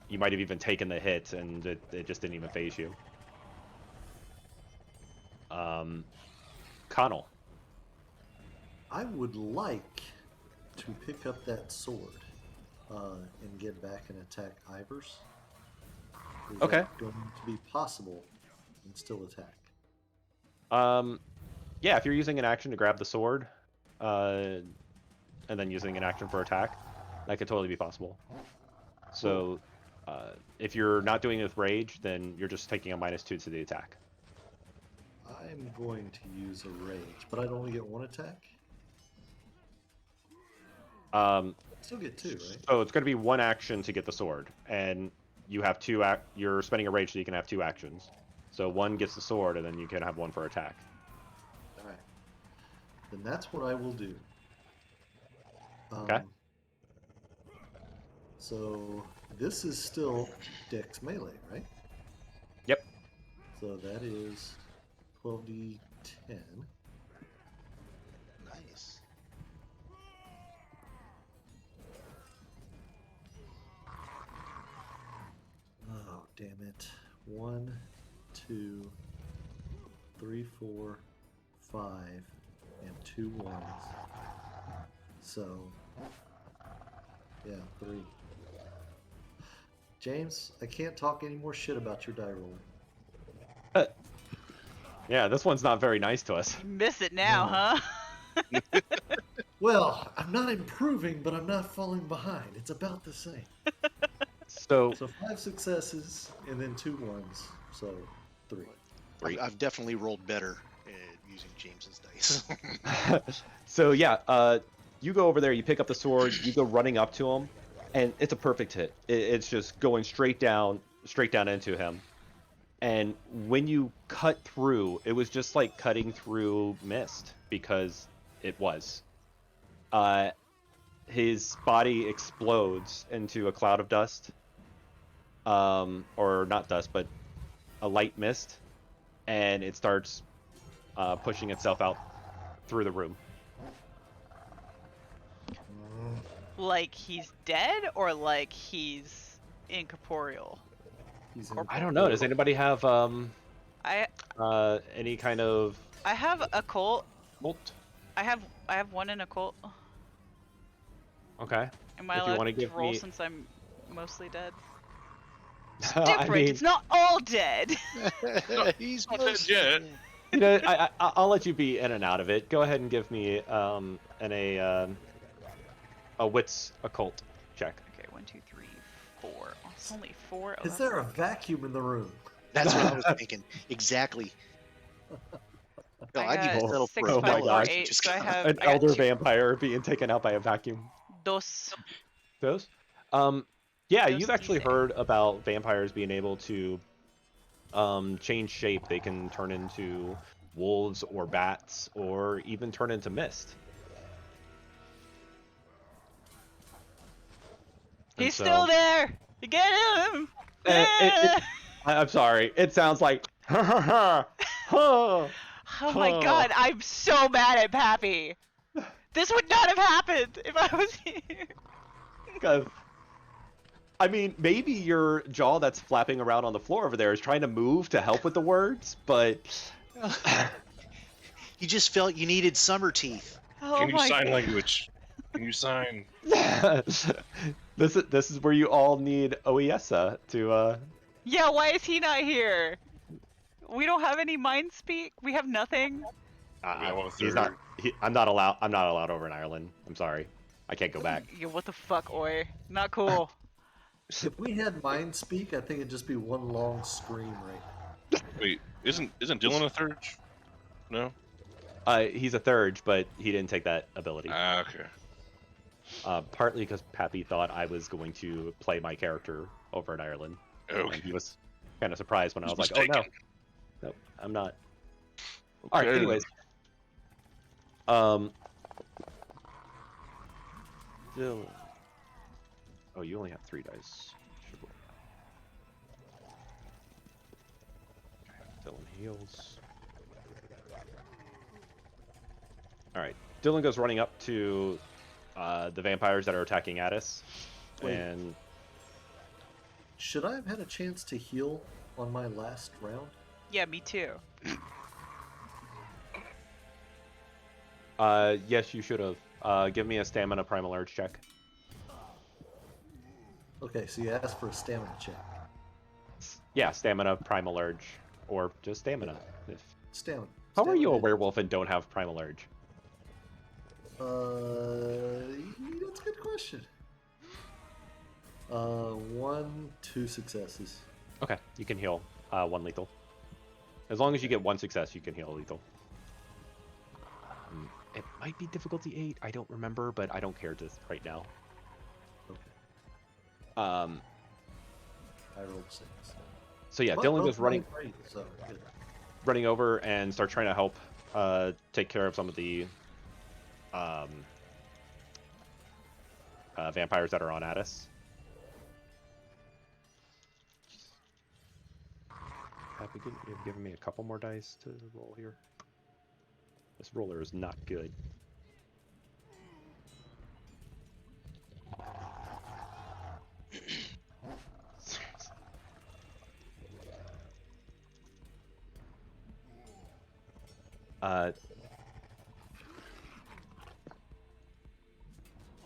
you might have even taken the hit and it just didn't even phase you. Connell. I would like to pick up that sword and get back and attack Ivers. Is Okay. that going to be possible and still attack? Yeah, if you're using an action to grab the sword, and then using an action for attack, that could totally be possible. So, if you're not doing it with rage, then you're just taking a -2 to the attack. I'm going to use a rage, but I'd only get 1 attack. Still get 2, right? So it's going to be 1 action to get the sword, and you have 2. You're spending a rage, so you can have 2 actions. So 1 gets the sword, and then you can have 1 for attack. All right. Then that's what I will do. Okay. So this is still Dex melee, right? Yep. So that is 12d10. Nice. Oh, damn it. 1, 2, 3, 4, 5, and 2 ones. So, yeah, 3. James, I can't talk any more shit about your die roll. Yeah, this one's not very nice to us. You miss it now, No. huh? Well, I'm not improving, but I'm not falling behind. It's about the same. So So 5 successes and then 2 ones. So 3. I've definitely rolled better at using James's dice. so yeah, you go over there, you pick up the sword, you go running up to him, and it's a perfect hit. It's just going straight down into him. And when you cut through, it was just like cutting through mist, because it was. His body explodes into a cloud of dust, or not dust, but a light mist, and it starts pushing itself out through the room. Like he's dead, or like he's incorporeal? He's Corporal. I don't know. Does anybody have I any kind of have a cult. bolt? I have 1 in a cult. Okay. Am I If you allowed wanna to give roll me- since I'm mostly dead? It's I different. mean, It's not all dead. He's Not dead mostly yet. dead. you know, I'll let you be in and out of it. Go ahead and give me a wits occult check. Okay, 1, 2, 3, 4. Oh, it's only 4. Oh, Is there a vacuum in the room? That's what I was thinking. Exactly. No, I'd got even settle 6, for a 5, my 4, gosh. 8. Just So I got- have An I got elder 2. vampire being taken out by a vacuum. Dos. Those? Yeah, Those you've actually easy. heard about vampires being able to change shape. They can turn into wolves or bats, or even turn into mist. And He's so- still there. You get him. I'm sorry. It sounds like Oh my god, I'm so mad at Pappy. This would not have happened if I was here. 'Cause, I mean, maybe your jaw that's flapping around on the floor over there is trying to move to help with the words, but You just felt you needed summer teeth. Oh Can you my sign god. language? Can you sign? this is where you all need Oesa to Yeah, why is he not here? We don't have any mind speak. We have nothing. We have a he's not third. I'm not allowed over in Ireland. I'm sorry. I can't go back. Yeah, what the fuck, Oi? Not cool. If we had mind speak, I think it'd just be one long scream, right? Wait, isn't Dylan a third? No. He's a third, but he didn't take that ability. Ah, okay. Partly because Pappy thought I was going to play my character over in Ireland. Okay. And he was kind of surprised when I was He's like, "Oh no, mistaken. no, I'm not." All right. Okay. Anyways, Dylan. Oh, you only have 3 dice. Should roll that. Okay, Dylan heals. Alright, Dylan goes running up to the vampires that are attacking Addis. Wait. And Should I have had a chance to heal on my last round? Yeah, me too. yes, you should have. Give me a stamina primal urge check. Okay, so you asked for a stamina check. Yeah, stamina primal urge. Or just stamina. If... Stamina. How are you a Stamina. werewolf and don't have primal urge? That's a good question. 2 successes. Okay, you can heal 1 lethal. As long as you get 1 success, you can heal lethal. It might be difficulty 8. I don't remember, but I don't care just right now. Okay. I rolled 6. So yeah, But Dylan both goes running mine great, so good. running over and start trying to help take care of some of the vampires that are on Addis. You've given me a couple more dice to roll here. This roller is not good.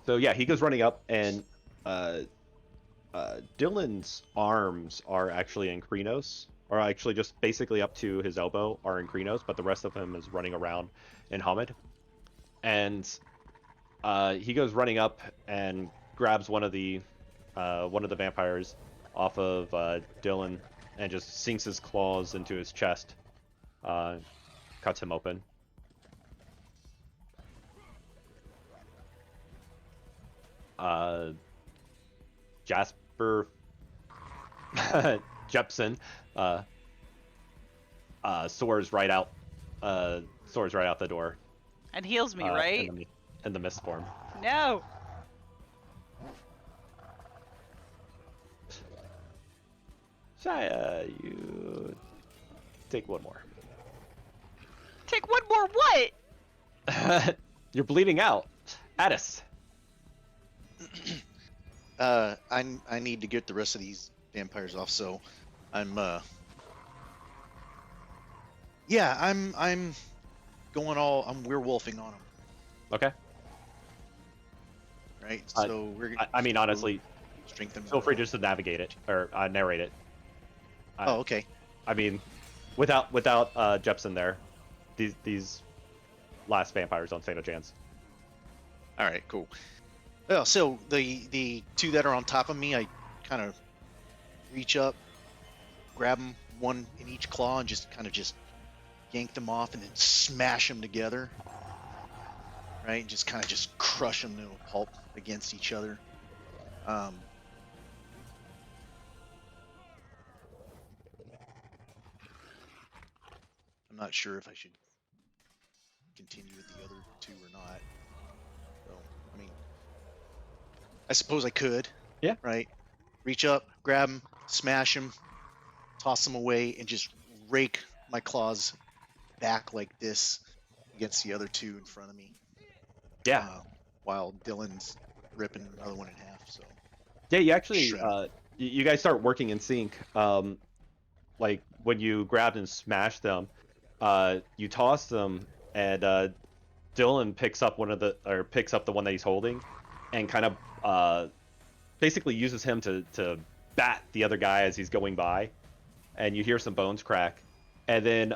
So yeah, he goes running up, and Dylan's arms are actually in Krynos, or actually just basically up to his elbow are in Krynos, but the rest of him is running around in Hamid. And he goes running up and grabs one of the vampires off of Dylan and just sinks his claws into his chest, cuts him open. Jasper Jepson soars right out the door. And heals me, right? In the mist form. No! Shia, you take 1 more. Take 1 more what? You're bleeding out. Addis. I need to get the rest of these vampires off, so I'm going I'm werewolfing on them. Okay. Right. So we're. I mean, honestly, strengthen. feel free just to navigate it or narrate it. Oh, okay. I mean, without Jepson there, these last vampires don't stand a chance. All right, cool. Well, so the 2 that are on top of me, I kind of reach up, grab them, 1 in each claw, and just yank them off, and then smash them together. Right, and just crush them to a pulp against each other. I'm not sure if I should continue with the other 2 or not. So, I mean, I suppose I could. Yeah. Right. Reach up, grab them, smash them, toss them away, and just rake my claws back like this against the other 2 in front of me. Yeah. While Dylan's ripping another 1 in half. So. Yeah, you actually Shred. you guys start working in sync. Like when you grabbed and smashed them, you toss them, and Dylan picks up the one that he's holding, and kind of basically uses him to bat the other guy as he's going by, and you hear some bones crack, and then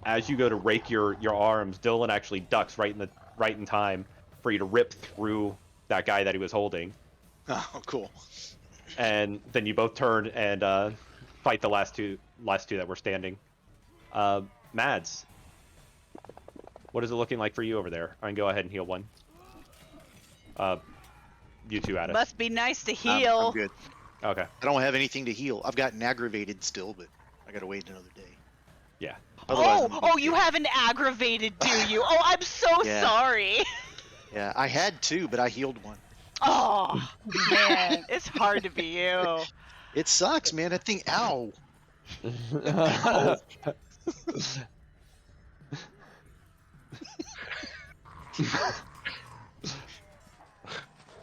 as you go to rake your arms, Dylan actually ducks right in time for you to rip through that guy that he was holding. Oh, cool. And then you both turn and fight the last two that were standing. Mads, what is it looking like for you over there? I can go ahead and heal 1. You 2 at it. Must be nice to heal. I'm good. Okay. I don't have anything to heal. I've gotten aggravated still, but I gotta wait another day. Yeah. Otherwise, You haven't aggravated, do you? Oh, I'm so Yeah. sorry. Yeah, I had 2, but I healed 1. Oh man, it's hard to be you. It sucks, man. That thing, ow.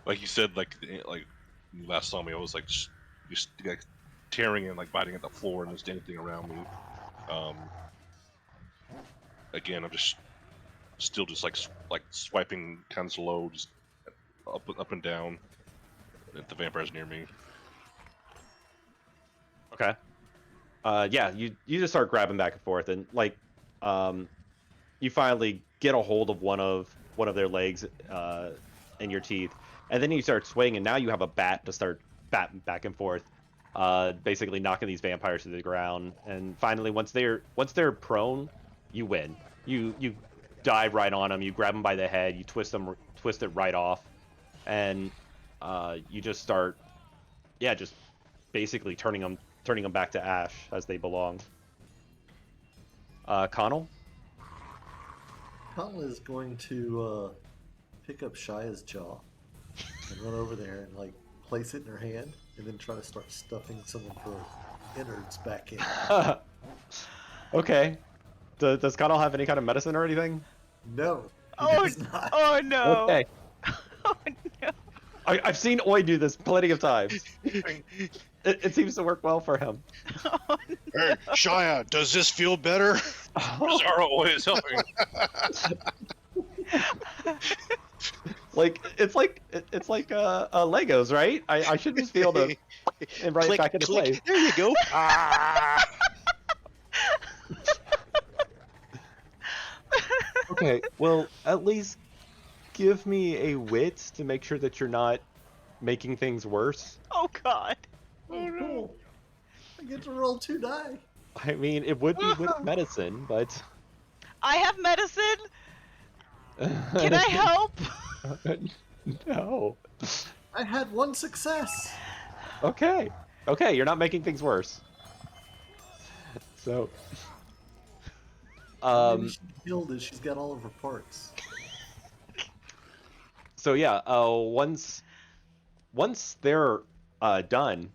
Like you said, like you last saw me, I was like just like tearing and like biting at the floor and just anything around me. Again, I'm just still just like swiping kind of slow, just up and down at the vampires near me. Okay. Yeah, you just start grabbing back and forth, and like, you finally get a hold of one of their legs in your teeth, and then you start swinging. And now you have a bat to start batting back and forth, basically knocking these vampires to the ground. And finally, once they're prone, you win. You dive right on them. You grab them by the head. You twist it right off, and you just start, yeah, just basically turning them back to ash as they belong. Connell? Connell is going to pick up Shia's jaw and run over there and like place it in her hand, and then try to start stuffing some of her innards back in. Okay. Does Connell have any kind of medicine or anything? No, he Oh, does not. oh no. Okay. Oh no. I've seen Oi do this plenty of times. It seems to work well for him. Oh, Hey, Shia, does this feel better? Bizarro always helping. Like it's like Legos, right? I should just be able to and right Click, back into click. place. There you go. Okay, well, at least give me a wit to make sure that you're not making things worse. oh god. Oh, cool. I get to roll 2 die. I mean, it would be with medicine, but I have medicine. Can I help? No. I had 1 success. Okay. Okay, you're not making things worse. So, Maybe she killed it. She's got all of her parts. so yeah, once they're done,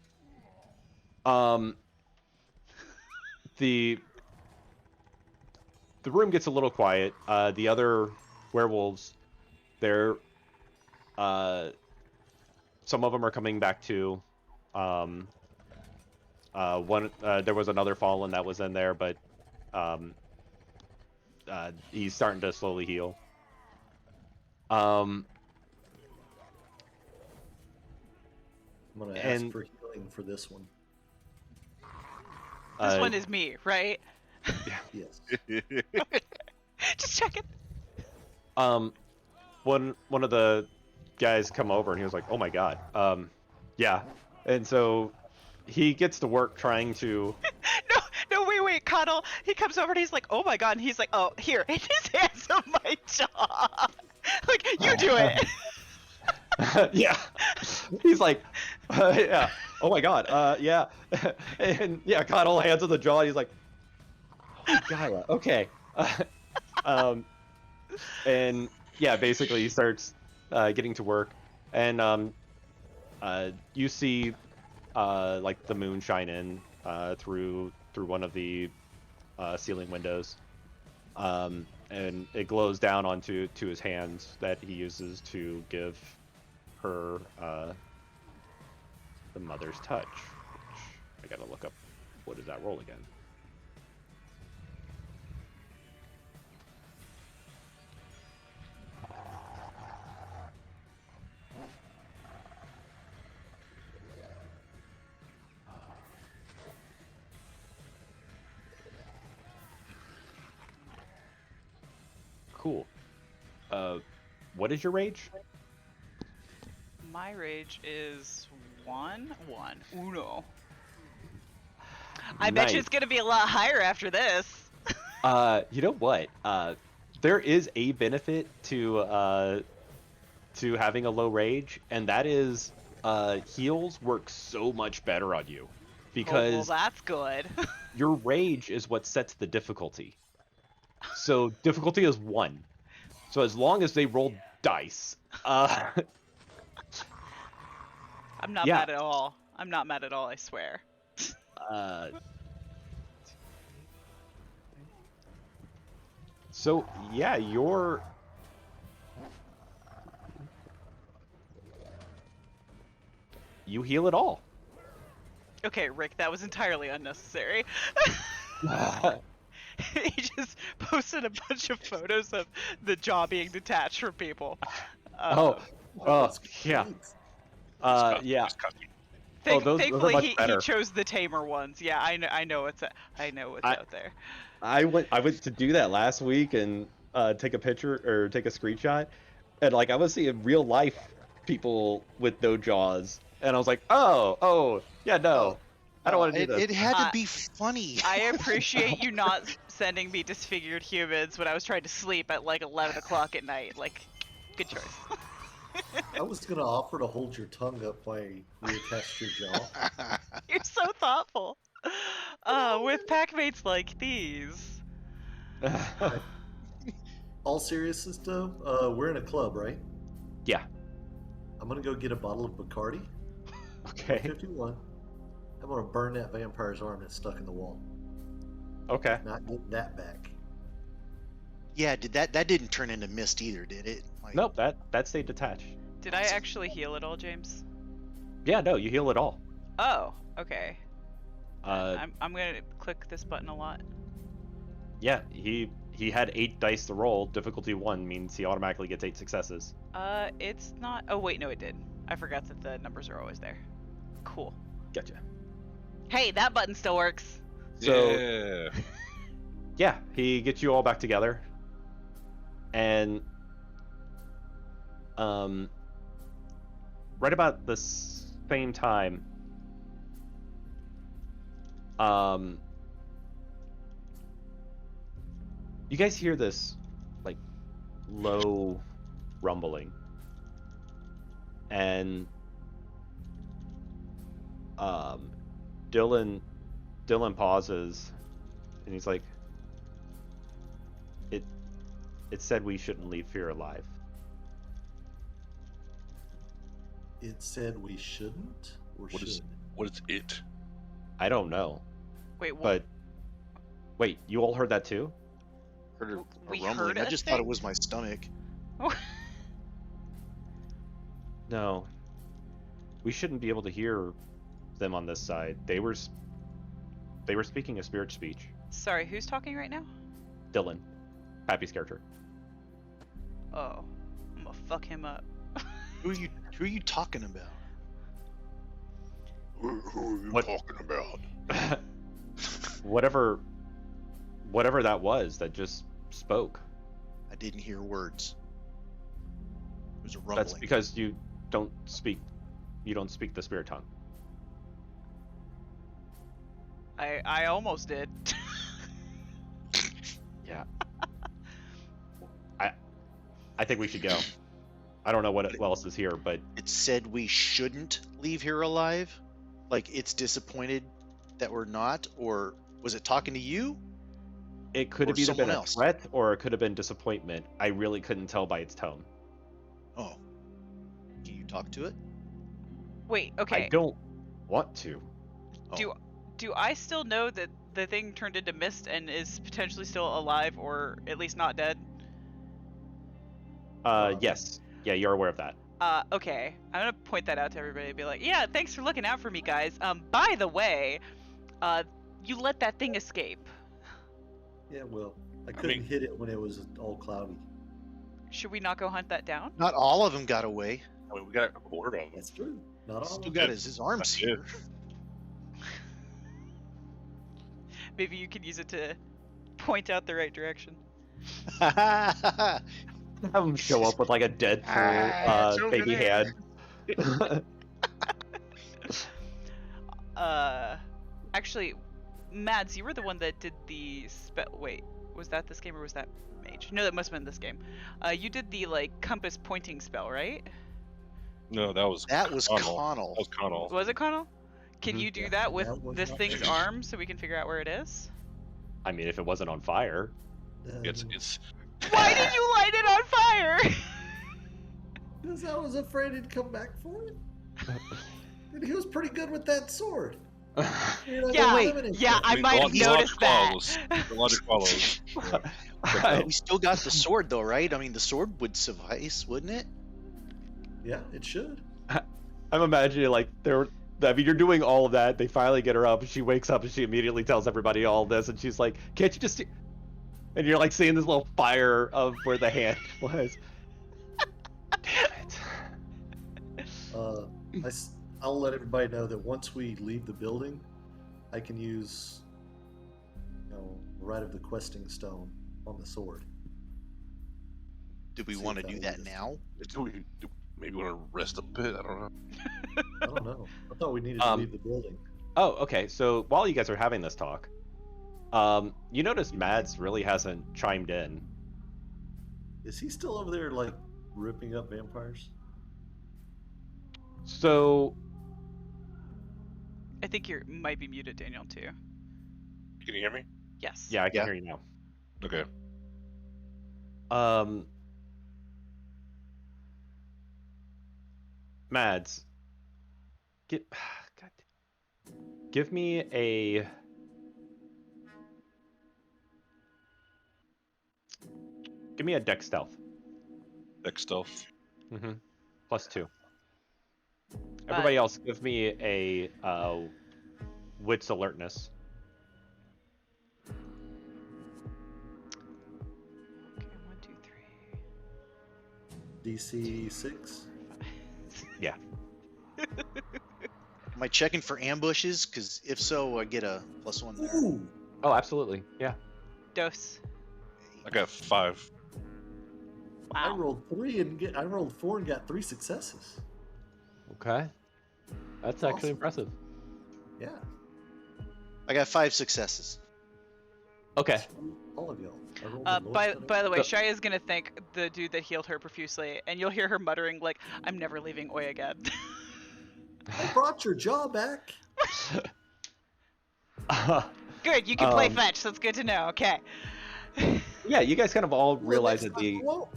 the room gets a little quiet. The other werewolves, they're some of them are coming back too. One there was another fallen that was in there, but he's starting to slowly heal. I'm gonna ask And- for healing for this one. This one is me, right? Yes. Just checking. One of the guys come over and he was like, "Oh my god." Yeah. And so he gets to work trying to No, wait, Connell. He comes over and he's like, "Oh my god!" And he's like, "Oh, here," and his hands on my jaw. Like, you do it. yeah. He's like, yeah. Oh my god. Yeah. And yeah, Connell hands on the jaw and he's like, "Oh, Gaia. Okay." And yeah, basically he starts getting to work, and you see like the moon shine in through one of the ceiling windows, and it glows down onto his hands that he uses to give her the mother's touch. Which I gotta look up what is that roll again. Cool. What is your rage? My rage is 1-1. Uno. I bet you Nice. it's gonna be a lot higher after this. You know what? There is a benefit to having a low rage, and that is heals work so much better on you Oh, well, because that's good. your rage is what sets the difficulty. So difficulty is 1. So as long as they roll dice, I'm not Yeah. mad at all. I'm not mad at all, I swear. So yeah, you heal it all. Okay, Rick, that was entirely unnecessary. He just posted a bunch of photos of the jaw being detached from people. Oh, that's yeah. great. Yeah. Just copy. Those are Thankfully, much he better. chose the tamer ones. Yeah, I know what's I- out there. I went to do that last week and take a picture or take a screenshot, and like I was seeing real life people with no jaws, and I was like, oh, yeah, no, I don't want to do this. It had to Uh, be funny. I appreciate you not sending me disfigured humans when I was trying to sleep at like 11 o'clock at night. Like, good choice. I was gonna offer to hold your tongue up while you reattached your jaw. You're so thoughtful. With packmates like these. All seriousness though, we're in a club, right? Yeah. I'm gonna go get a bottle of Bacardi. Okay. 51. I'm gonna burn that vampire's arm that's stuck in the wall. Okay. Not getting that back. Yeah, that didn't turn into mist either, did it? Like, Nope. That stayed detached. Did I actually heal it all, James? Yeah. No, you heal it all. Oh, okay. I'm I'm gonna click this button a lot. Yeah. He had 8 dice to roll. Difficulty 1 means he automatically gets 8 successes. It's not. Oh wait, no, it did. I forgot that the numbers are always there. Cool. Gotcha. Hey, that button still works. So Yeah. yeah, he gets you all back together, and right about the same time, you guys hear this like low rumbling, and Dylan pauses, and he's like, it said we shouldn't leave fear alive. It said we shouldn't or What is should. what is it? I don't know, Wait, what? but wait, you all heard that too? heard a We rumbling. heard I a just thought it thing? was my stomach. No. We shouldn't be able to hear them on this side. They were speaking a spirit speech. Sorry, who's talking right now? Dylan, Pappy's character. Oh, I'm gonna fuck him up. Who are you talking about? Who are you What- talking about? whatever that was that just spoke. I didn't hear words. It was a rumbling. That's because you don't speak the spirit tongue. I almost did. Yeah. I think we should go. I don't know what else is here, but It said we shouldn't leave here alive? Like it's disappointed that we're not? Or was it talking to you? it could Or have either been someone a else. threat or it could have been disappointment. I really couldn't tell by its tone. Oh. Can you talk to it? Wait, I okay. don't want to. Oh. Do I still know that the thing turned into mist and is potentially still alive or at least not dead? Yes. Yeah, you're aware of that. Okay. I'm gonna point that out to everybody and be like, yeah, thanks for looking out for me, guys. By the way, you let that thing escape. Yeah, well, I couldn't hit it when it was all cloudy. Should we not go hunt that down? Not all of them got away. I mean, we got a quarter of them. That's true. Not all. Still of got them. his arms That's it. here. Maybe you could use it to point out the right direction. Have him show up with like a Deadpool it's over baby there. hand. Actually, Mads, you were the one that did the wait, was that this game or was that Mage? No, that must have been this game. You did the like compass pointing spell, right? No, that was That was Connell. Connell. That was Connell. Was it Connell? Can Mhm. you do Yeah, that with that was this not thing's me. arm so we can figure out where it is? I mean, if it wasn't on fire. It's Um, it's Why did you light it on fire? Because I was afraid it'd come back for it. And he was pretty good with that sword. You're not Yeah, gonna wait. eliminate Yeah, that. I mean, might have the logic noticed that. The logic follows. I- We still got the sword though, right? I mean, the sword would suffice, wouldn't it? Yeah, it should. I'm imagining like I mean, you're doing all of that. They finally get her up. She wakes up and she immediately tells everybody all this, and she's like, "Can't you just?" And you're like seeing this little fire of where the hand was. Damn it. Uh, I'll let everybody know that once we leave the building, I can use, Rite of the Questing Stone on the sword. Do we See want to if do that'll that work. now? Maybe want to rest a bit. I don't know. I don't know. I thought we needed to leave the building. Oh, okay. So while you guys are having this talk, you notice Mads really hasn't chimed in. Is he still over there, like, ripping up vampires? So I think you might be muted, Daniel, too. Can you hear me? Yes. yeah, I can Yeah. hear you now. Okay. Mads, God, give me a dex stealth. Dex stealth. Mm-hmm. +2. Everybody else, give me a wits alertness. Okay, 1, 2, 3. DC 6? Yeah. Am I checking for ambushes? Because if so, I get a +1 there. Ooh! Oh, absolutely. Yeah. Dose. I got 5. I Wow. rolled 4 and got 3 successes. Okay. That's Awesome. actually impressive. Yeah. I got 5 successes. Okay. All of y'all. I rolled the lowest By one. the way, So- Shaya's gonna thank the dude that healed her profusely, and you'll hear her muttering like, "I'm never leaving Oi again." I brought your jaw back. Good, you can play Um, fetch. That's good to know. Okay. yeah, you guys kind of all Well, realize next at time I won't.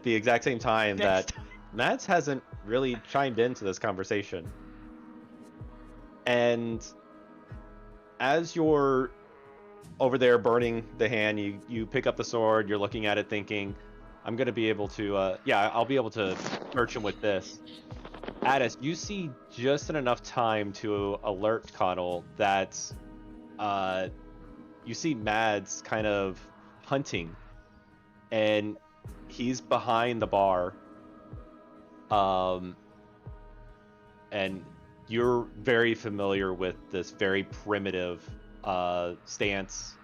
the exact same time Next that Mads hasn't really chimed into this conversation. And as you're over there burning the hand, you pick up the sword, you're looking at it thinking, I'm going to be able to, I'll be able to search him with this. Addis, you see just in enough time to alert Connell that you see Mads kind of hunting, and he's behind the bar. And you're very familiar with this very primitive stance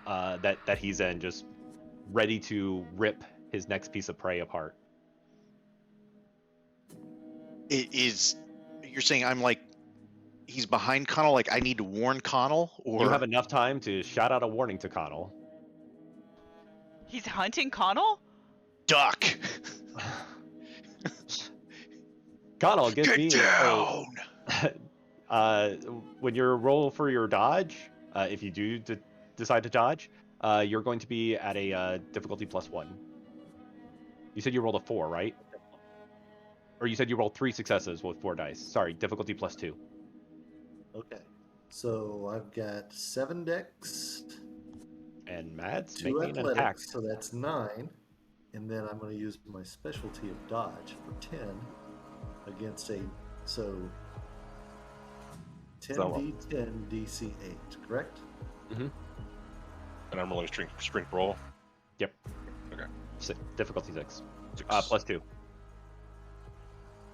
that he's in, just ready to rip his next piece of prey apart. It is. You're saying I'm like, he's behind Connell. Like I need to warn Connell, or You have enough time to shout out a warning to Connell. He's hunting Connell? duck. Connell, give Get me down. when you roll for your dodge, if you do decide to dodge, you're going to be at a difficulty +1. You said you rolled a 4, right? Or you said you rolled 3 successes with 4 dice. Sorry, difficulty +2. Okay. So I've got 7 dex, And Mads, 2 make me an attack. athletics, so that's 9. And then I'm going to use my specialty of dodge for 10 against a. So 10d10 DC 8, correct? And I'm rolling a strength roll. Yep. Okay. Difficulty 6. 6. +2.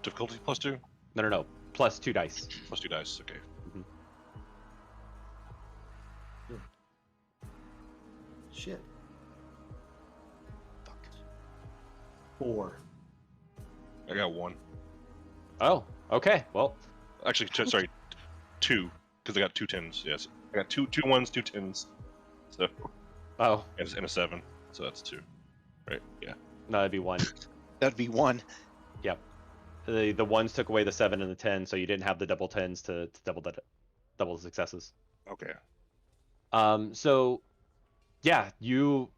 Difficulty +2? No. +2 dice. +2 dice. Okay. Shit. Fuck. 4. I got 1. Oh, okay. Well, Actually, sorry, 2, because I got 2 10s. Yes, I got two 1s, 2 10s. So oh, and a 7. So that's 2. Right? Yeah. no, that'd be 1. That'd be 1. Yep. The ones took away the 7 and the 10, so you didn't have the double 10s to double the successes. Okay. So yeah, you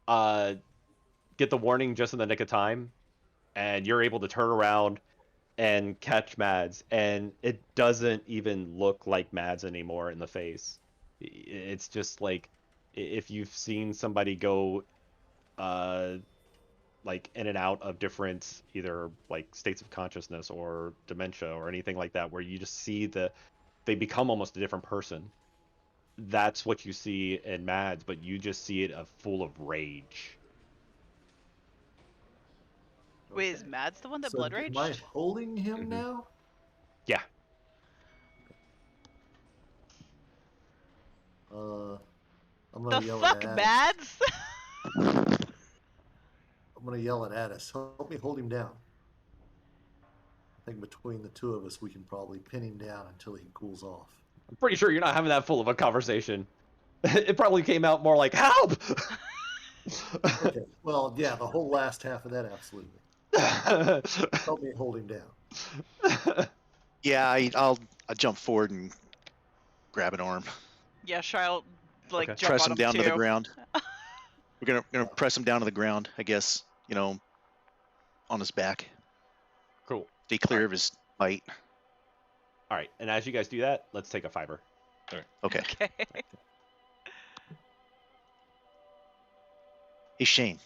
get the warning just in the nick of time, and you're able to turn around, and catch Mads, and it doesn't even look like Mads anymore in the face. It's just like if you've seen somebody go uh like in and out of different either like states of consciousness or dementia or anything like that, where you just see they become almost a different person. That's what you see in Mads, but you just see it full of rage. Wait, is Okay. Mads the one that So blood am I raged? holding him Mhm. now? Yeah. Uh, I'm gonna The yell at fuck, Addis. Mads? I'm gonna yell at Addis. Help me hold him down. I think between the two of us, we can probably pin him down until he cools off. I'm pretty sure you're not having that full of a conversation. It probably came out more like help. Okay. Well, yeah, the whole last half of that, absolutely. Help me hold him down. Yeah, I'll jump forward and grab an arm, Yeah, Shri'll like Okay. jump press on him him down to the too. ground. We're gonna press him down to the ground, I guess. You know, on his back. Cool. Stay clear Alright. of his bite. All right, and as you guys do that, let's take a fiber. Okay. Okay. Hey Shane,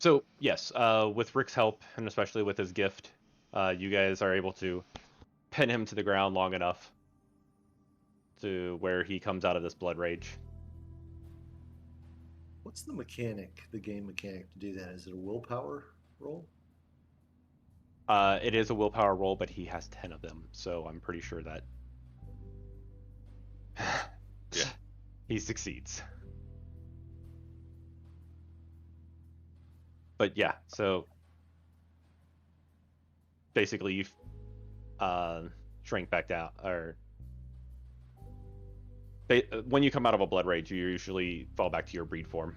So yes, with Rick's help and especially with his gift, you guys are able to pin him to the ground long enough to where he comes out of this blood rage. What's the mechanic, the game mechanic to do that? Is it a willpower roll? It is a willpower roll, but he has 10 of them, so I'm pretty sure that Yeah. he succeeds. But yeah, so basically you shrink back down, or when you come out of a blood rage, you usually fall back to your breed form.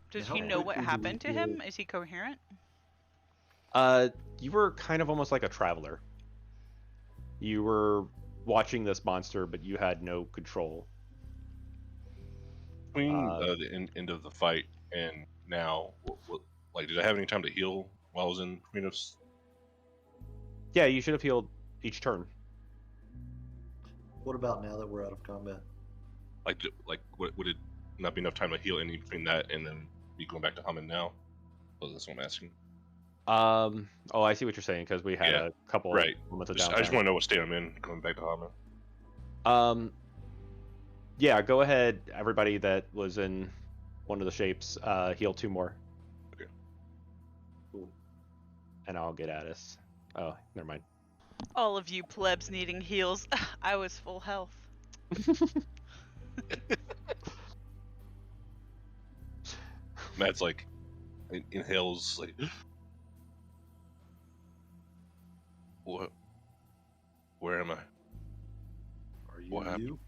Does How he know what quickly do we happened to heal? him? Is he coherent? You were kind of almost like a traveler. You were watching this monster, but you had no control. Between the end of the fight and now, like, did I have any time to heal while I was in Minos? Yeah, you should have healed each turn. What about now that we're out of combat? Like, would it not be enough time to heal any between that and then me going back to Hammond now? Well, that's what I'm asking. Oh, I see what you're saying, because we had Yeah, a couple right. moments of I just downtime. want to know what state I'm in going back to Hammond. Yeah, go ahead, everybody that was in one of the shapes, heal 2 more. Okay. Cool. And I'll get Addis. Oh, never mind. All of you plebs needing heals. I was full health. Matt's like, inhales, like, what? Where am I? Are you What happened? you?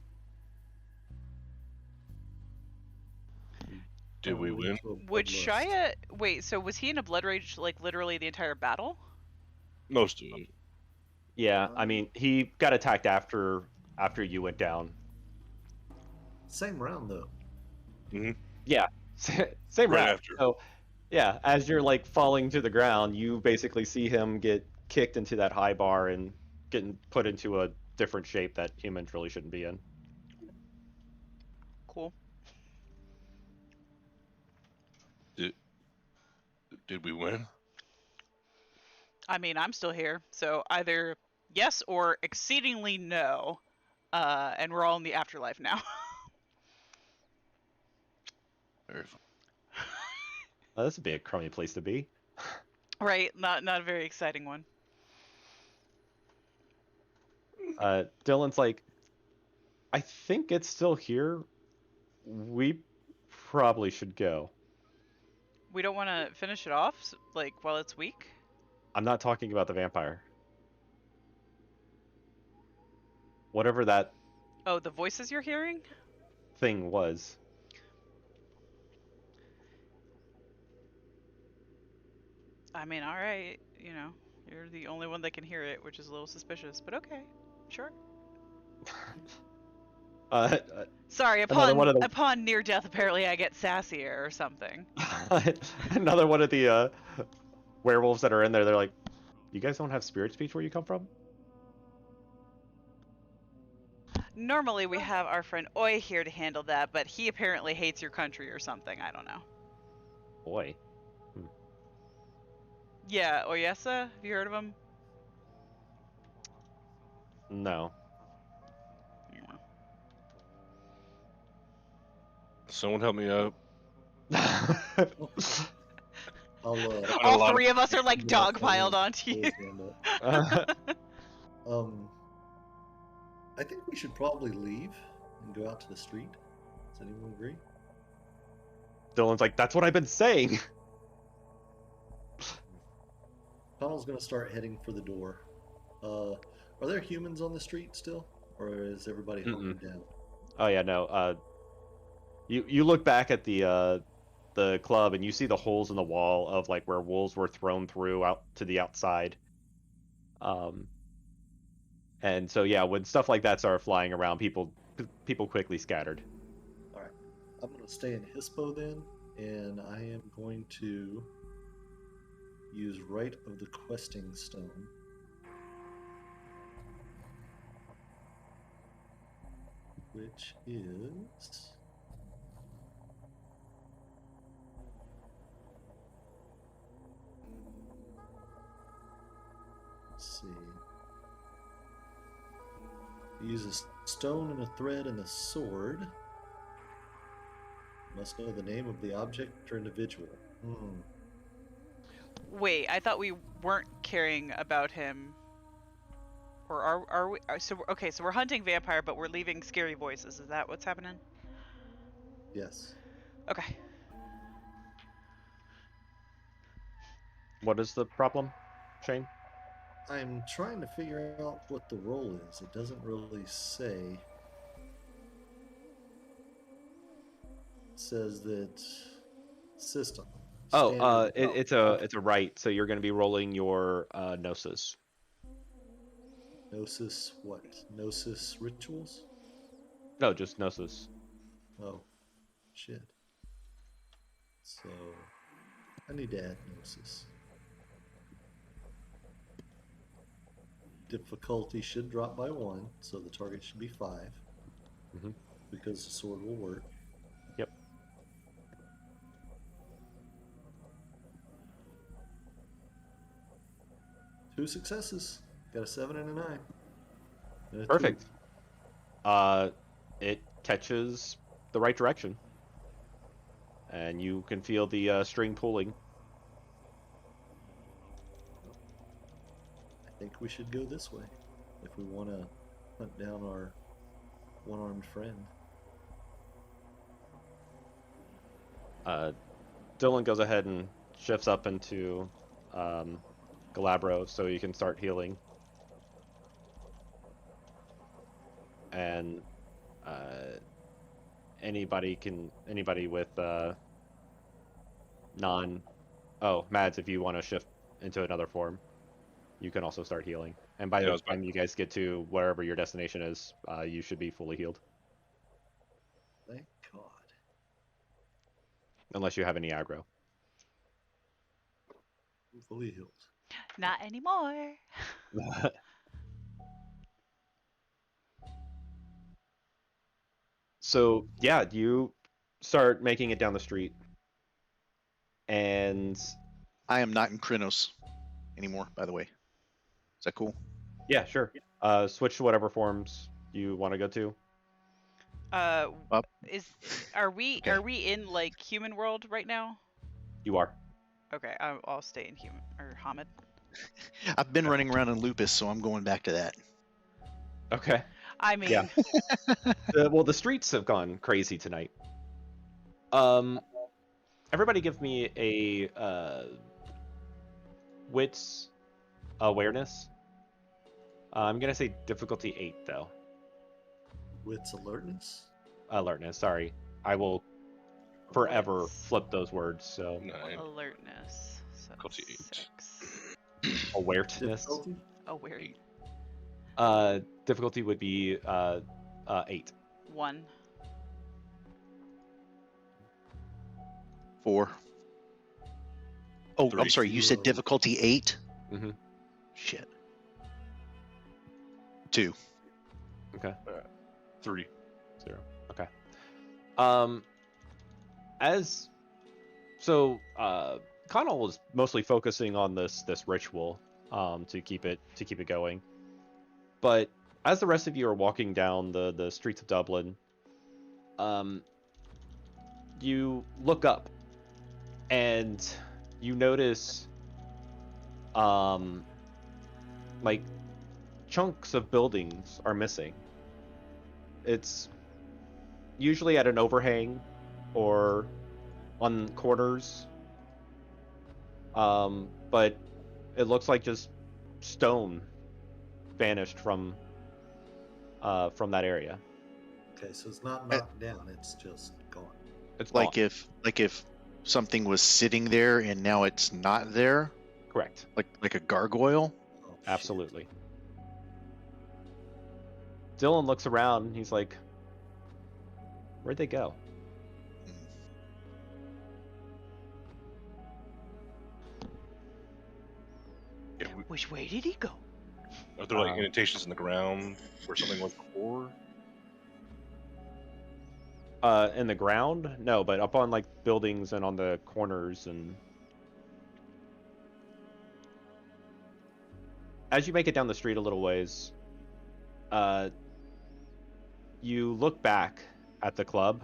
Did we Tunneling win? to a Would bloodlust. Shia... Wait, so was he in a blood rage, like, literally the entire battle? Most of it. Yeah, I mean, he got attacked after you went down. Same round though. Yeah, same Right round. after. So, yeah, as you're like falling to the ground, you basically see him get kicked into that high bar and getting put into a different shape that humans really shouldn't be in. Cool. Did we win? I mean, I'm still here, so either yes or exceedingly no. And we're all in the afterlife now. Very fun. Oh, this would be a crummy place to be. Right, not a very exciting one. Dylan's like, I think it's still here. We probably should go. We don't want to finish it off, like, while it's weak? I'm not talking about the vampire. Whatever that Oh, the voices you're hearing? thing was. I mean, alright, you know, you're the only one that can hear it, which is a little suspicious, but okay, sure. uh, Sorry, Another one of the upon near death, apparently I get sassier or something. another one of the werewolves that are in there. They're like, you guys don't have spirit speech where you come from? Normally we have our friend Oi here to handle that, but he apparently hates your country or something, I don't know. Boy. Yeah, Oyesa, have you heard of him? No. Yeah. Someone help me out. I'll All lot of- 3 of us are like Yeah, I dogpiled will. onto you. I think we should probably leave and go out to the street. Does anyone agree? Dylan's like, that's what I've been saying. Connell's gonna start heading for the door. Are there humans on the street still, or is everybody hunkered down? Oh yeah, no. You look back at the club and you see the holes in the wall of like where wolves were thrown through out to the outside. And so yeah, when stuff like that started flying around, people quickly scattered. All right, I'm gonna stay in Hispo then, and I am going to use Rite of the Questing Stone. Which is Use a stone and a thread and a sword. Must know the name of the object or individual. Wait, I thought we weren't caring about him. Or are we? Okay, so we're hunting vampire, but we're leaving scary voices. Is that what's happening? Yes. Okay. What is the problem, Shane? I'm trying to figure out what the role is. It doesn't really say. It says that system. Oh, Standard. it's a right. So you're going to be rolling your gnosis. Gnosis what? Gnosis rituals? No, just gnosis. Oh, shit. So, I need to add Gnosis. Difficulty should drop by 1, so the target should be 5. Mhm. Because the sword will work. Yep. Two successes. Got a 7 and a 9. And a 2. Perfect. It catches the right direction, and you can feel the string pulling. I think we should go this way if we want to hunt down our one-armed friend. Dylan goes ahead and shifts up into Galabro so you can start healing. And anybody with Mads, if you want to shift into another form, you can also start healing. And by the time you guys get to wherever your destination is, you should be fully healed. Thank God. Unless you have any aggro. I'm fully healed. Not anymore. So, yeah, you start making it down the street. And I am not in Krynos anymore, by the way. Is that cool? yeah, sure. Switch to whatever forms you want to go to. Up. Are we Okay. in like human world right now? You are. Okay, I'll stay in human or Hamid. I've been running around in Lupus, so I'm going back to that. Okay. I mean, Yeah. Well, the streets have gone crazy tonight. Everybody give me a wits awareness. I'm gonna say difficulty 8 though. Wits alertness? Alertness. Sorry, I will forever Wits. flip those words. So 9. Alertness. So Difficulty 8. 6. awareness. Difficulty? Aware. 8. Difficulty would be 8. 1. 4. Oh, 3. I'm sorry. You said difficulty 8? Mm-hmm. Shit. 2. Okay. 3. 0. Okay. Connell was mostly focusing on this ritual to keep it going. But as the rest of you are walking down the streets of Dublin, you look up and you notice like chunks of buildings are missing. It's usually at an overhang or on corners. But it looks like just stone vanished from that area. Okay, so it's not knocked down, it's just gone. It's Like gone. if something was sitting there and now it's not there, Correct. like a gargoyle. Oh, shit. Absolutely. Dylan looks around and he's like, where'd they go? Yeah, Which way did he go? are there like indentations in the ground where something was before? In the ground? No, but up on like buildings and on the corners. And as you make it down the street a little ways, you look back at the club,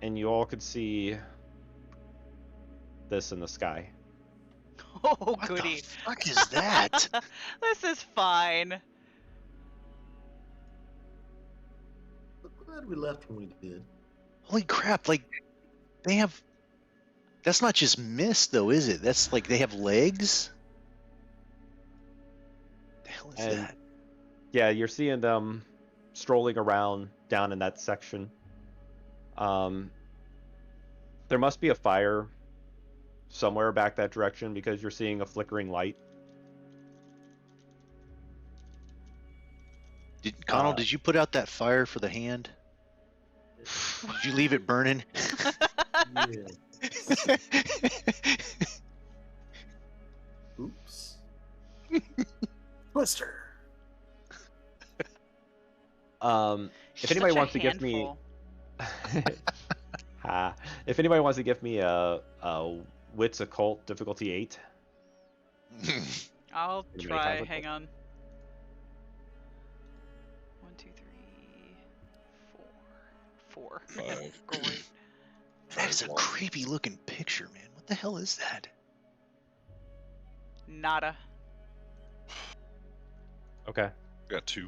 and you all could see this in the sky. Oh, What goody. the fuck is that? This is fine. I'm glad we left when we did. Holy crap! Like they have. That's not just mist, though, is it? That's like they have legs. The hell is And- that? Yeah, you're seeing them strolling around down in that section. There must be a fire somewhere back that direction because you're seeing a flickering light. Connell, Uh, did you put out that fire for the hand? Did you leave it burning? Yeah. Oops. Twister. If anybody Such wants a to give me, handful. if anybody wants to give me a wits occult difficulty 8, I'll Anybody try. fine with Hang that? on. 1, 2, 3, 4. 4. 5. Great. That is a 1. creepy looking picture, man. What the hell is that? Nada. okay. Got 2.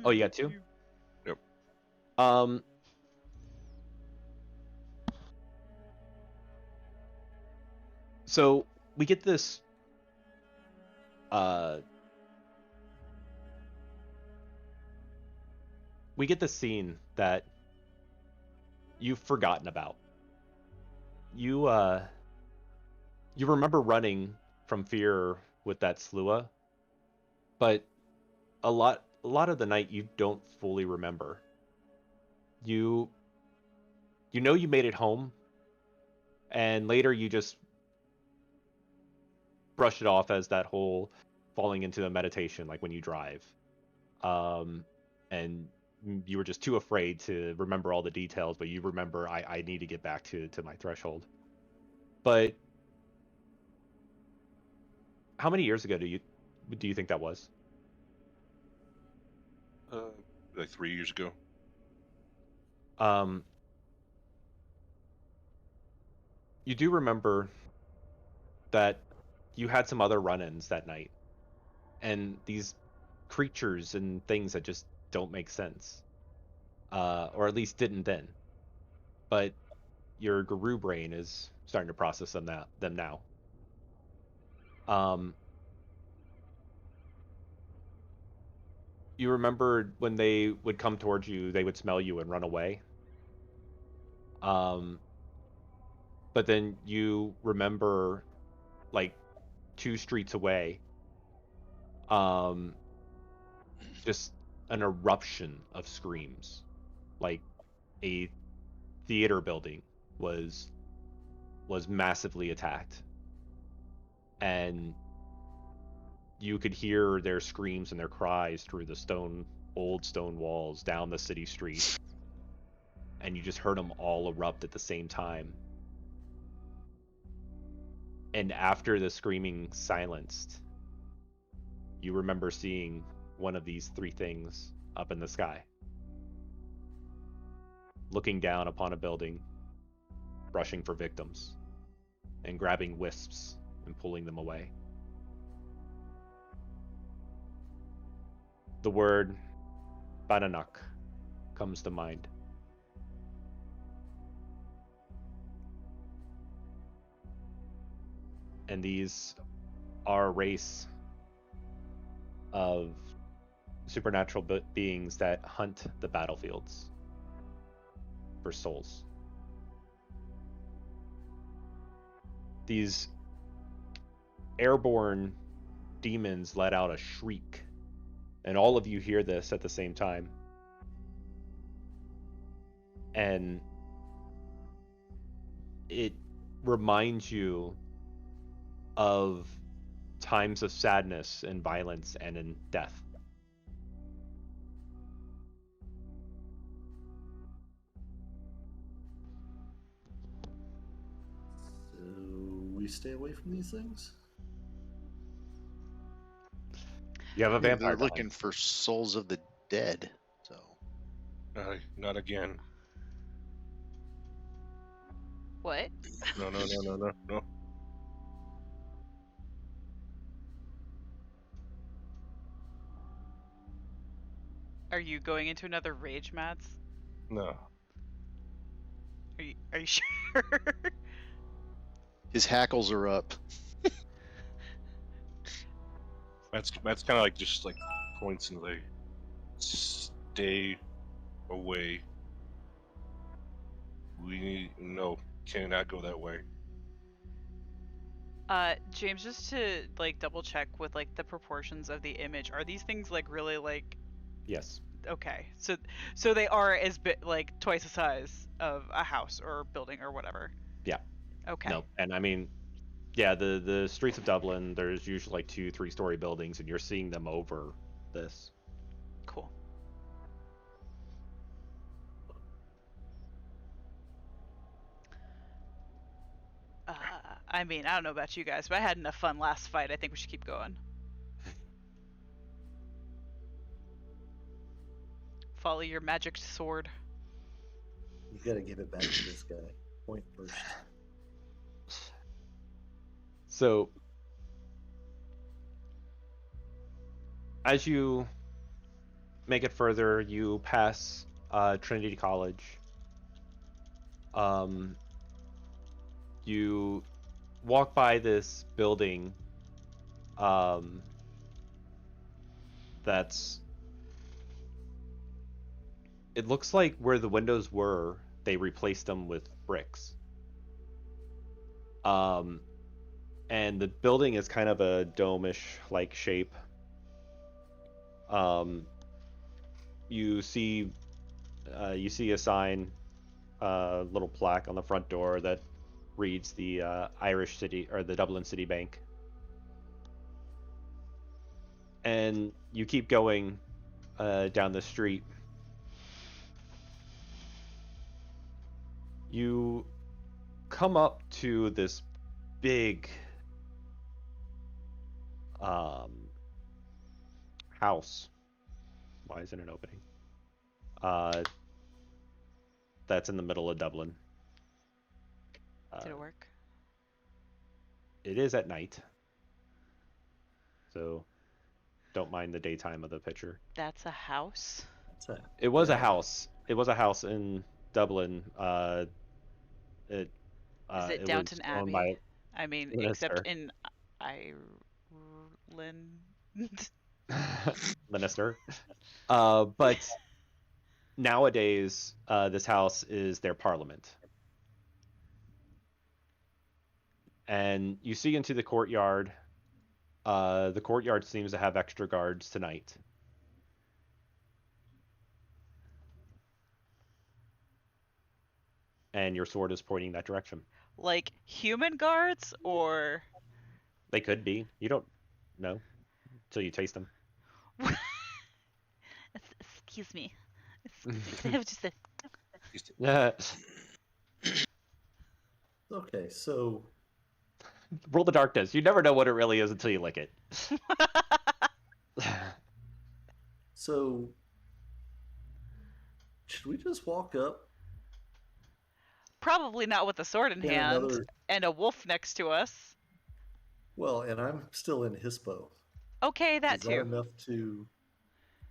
Oh, you got 2? Yep. So we get this scene that you've forgotten about. You remember running from fear with that Slua, but a lot of the night you don't fully remember. You know you made it home, and later you just brush it off as that whole falling into a meditation, like when you drive. And you were just too afraid to remember all the details, but you remember I need to get back to my threshold. But how many years ago do you think that was? Like 3 years ago. You do remember that you had some other run-ins that night, and these creatures and things that just don't make sense, or at least didn't then. But your guru brain is starting to process them now. You remembered when they would come towards you, they would smell you and run away. But then you remember, like 2 streets away, just an eruption of screams, like a theater building was massively attacked, and you could hear their screams and their cries through the old stone walls down the city street, and you just heard them all erupt at the same time. And after the screaming silenced, you remember seeing one of these 3 things up in the sky, looking down upon a building, rushing for victims, and grabbing wisps and pulling them away. The word Bananak comes to mind. And these are a race of supernatural beings that hunt the battlefields for souls. These airborne demons let out a shriek, and all of you hear this at the same time. And it reminds you of times of sadness and violence and in death. So we stay away from these things? You have a They're vampire looking dog. for souls of the dead. So Not again. What? No, no, no, no, no, no. Are you going into another rage, Mads? No. Are you sure? his hackles are up. Matt's kind of like just like points and like stay away. No, cannot go that way. James, just to like double check with like the proportions of the image, are these things like really like Yes. okay? So they are as big like twice the size of a house or building or whatever. Yeah. Okay. No. And I mean, yeah, the streets of Dublin, there's usually like 2-3 story buildings, and you're seeing them over this. Cool. I mean, I don't know about you guys, but I had enough fun last fight. I think we should keep going. Follow your magic sword. You gotta give it back to this guy. Point first. So, as you make it further, you pass Trinity College. You walk by this building that's it looks like where the windows were, they replaced them with bricks. And the building is kind of a dome-ish like shape. You see a sign, little plaque on the front door that reads the Irish City or the Dublin City Bank. And you keep going down the street. You come up to this big house. Why isn't it opening? That's in the middle of Dublin. Did it work? It is at night, so don't mind the daytime of the picture. That's a house. That's it. It was a Yeah. house. It was a house in Dublin. Is it It Downton was owned Abbey? by I mean, Minister. except in Ireland. Minister. But nowadays, this house is their parliament. And you see into the courtyard. The courtyard seems to have extra guards tonight. And your sword is pointing that direction. Like human guards or They could be. You don't know until you taste them. excuse me. I have just a Okay, so Roll the darkness. You never know what it really is until you lick it. so should we just walk up probably not with a sword in in hand another? and a wolf next to us. Well, and I'm still in Hispo. Okay, that Is that too. enough to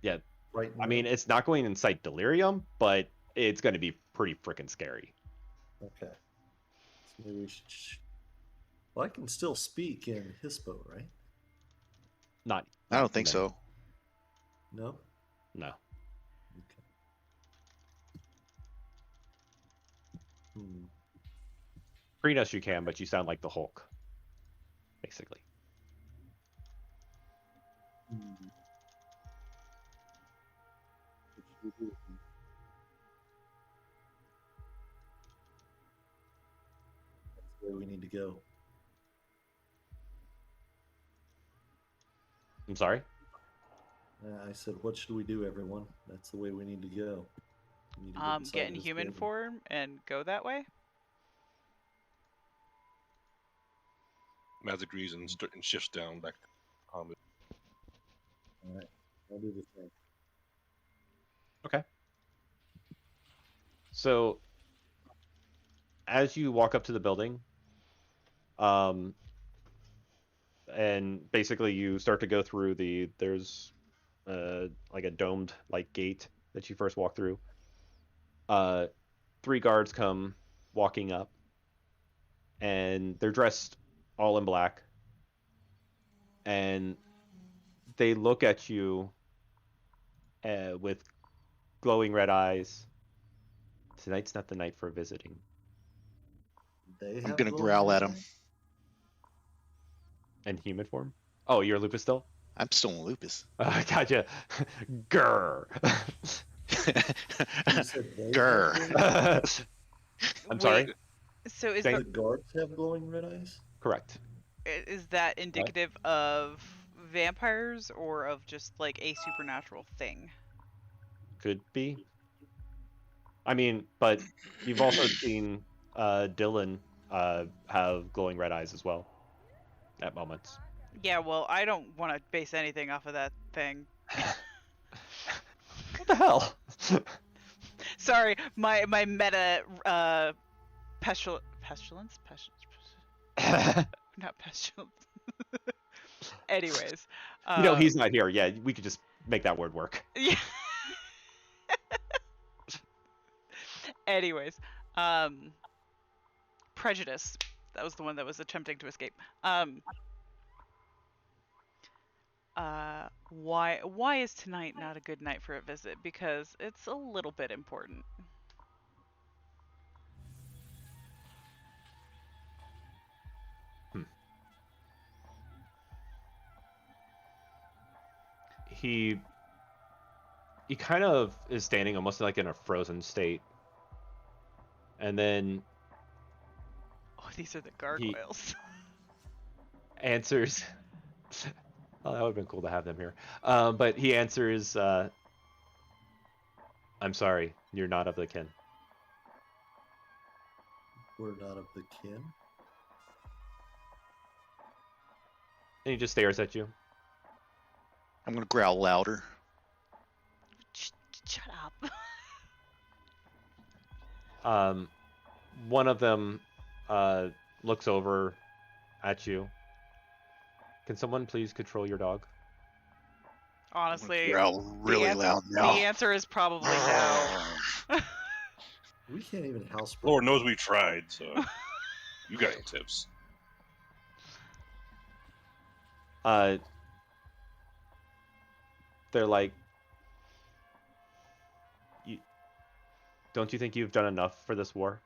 Yeah. frighten I mean, them? it's not going to incite delirium, but it's going to be pretty freaking scary. Okay. So maybe we should. Well, I can still speak in Hispo, right? Not. I don't think no. so. No. No. Okay. Hmm. Kreenos you can, but you sound like the Hulk. Basically. Hmm. What should we do? That's the way we need to go. I'm sorry? I said, what should we do, everyone? That's the way we need to go. We need to inside Get in this human building. form and go that way. Matt agrees and shifts down back. All right, I'll do the same. Okay. So as you walk up to the building, um, and basically you start to go through there's like a domed like gate that you first walk through. Uh, three guards come walking up, and they're dressed all in black, and they look at you with glowing red eyes. Tonight's not the night for visiting. They I'm have gonna glowing growl red at him. eyes? In human form? Oh, you're Lupus still? I'm still in lupus. Gotcha. Grr. You said they have Grr. glowing red eyes? I'm Wait, sorry. so is Thank- The guards have glowing red eyes? Correct. is that indicative of vampires or of just like a supernatural thing? Could be. I mean, but you've also seen Dylan have glowing red eyes as well at moments. Yeah, well, I don't want to base anything off of that thing. What the hell? Sorry, my meta pestilence not pestilence. Anyways, He's not here. Yeah, we could just make that word work. yeah. Anyways, prejudice. That was the one that was attempting to escape. Why is tonight not a good night for a visit? Because it's a little bit important. He kind of is standing almost like in a frozen state, and then Oh, these are the gargoyles. answers. Oh, that would have been cool to have them here. But he answers, I'm sorry, you're not of the kin. We're not of the kin? And he just stares at you. I'm gonna growl louder. Shut up. One of them looks over at you. Can someone please control your dog? Honestly, Growl really the loud now. The answer is probably no. We can't even housebreak. Lord knows we tried, so you got any tips? They're like, don't you think you've done enough for this war?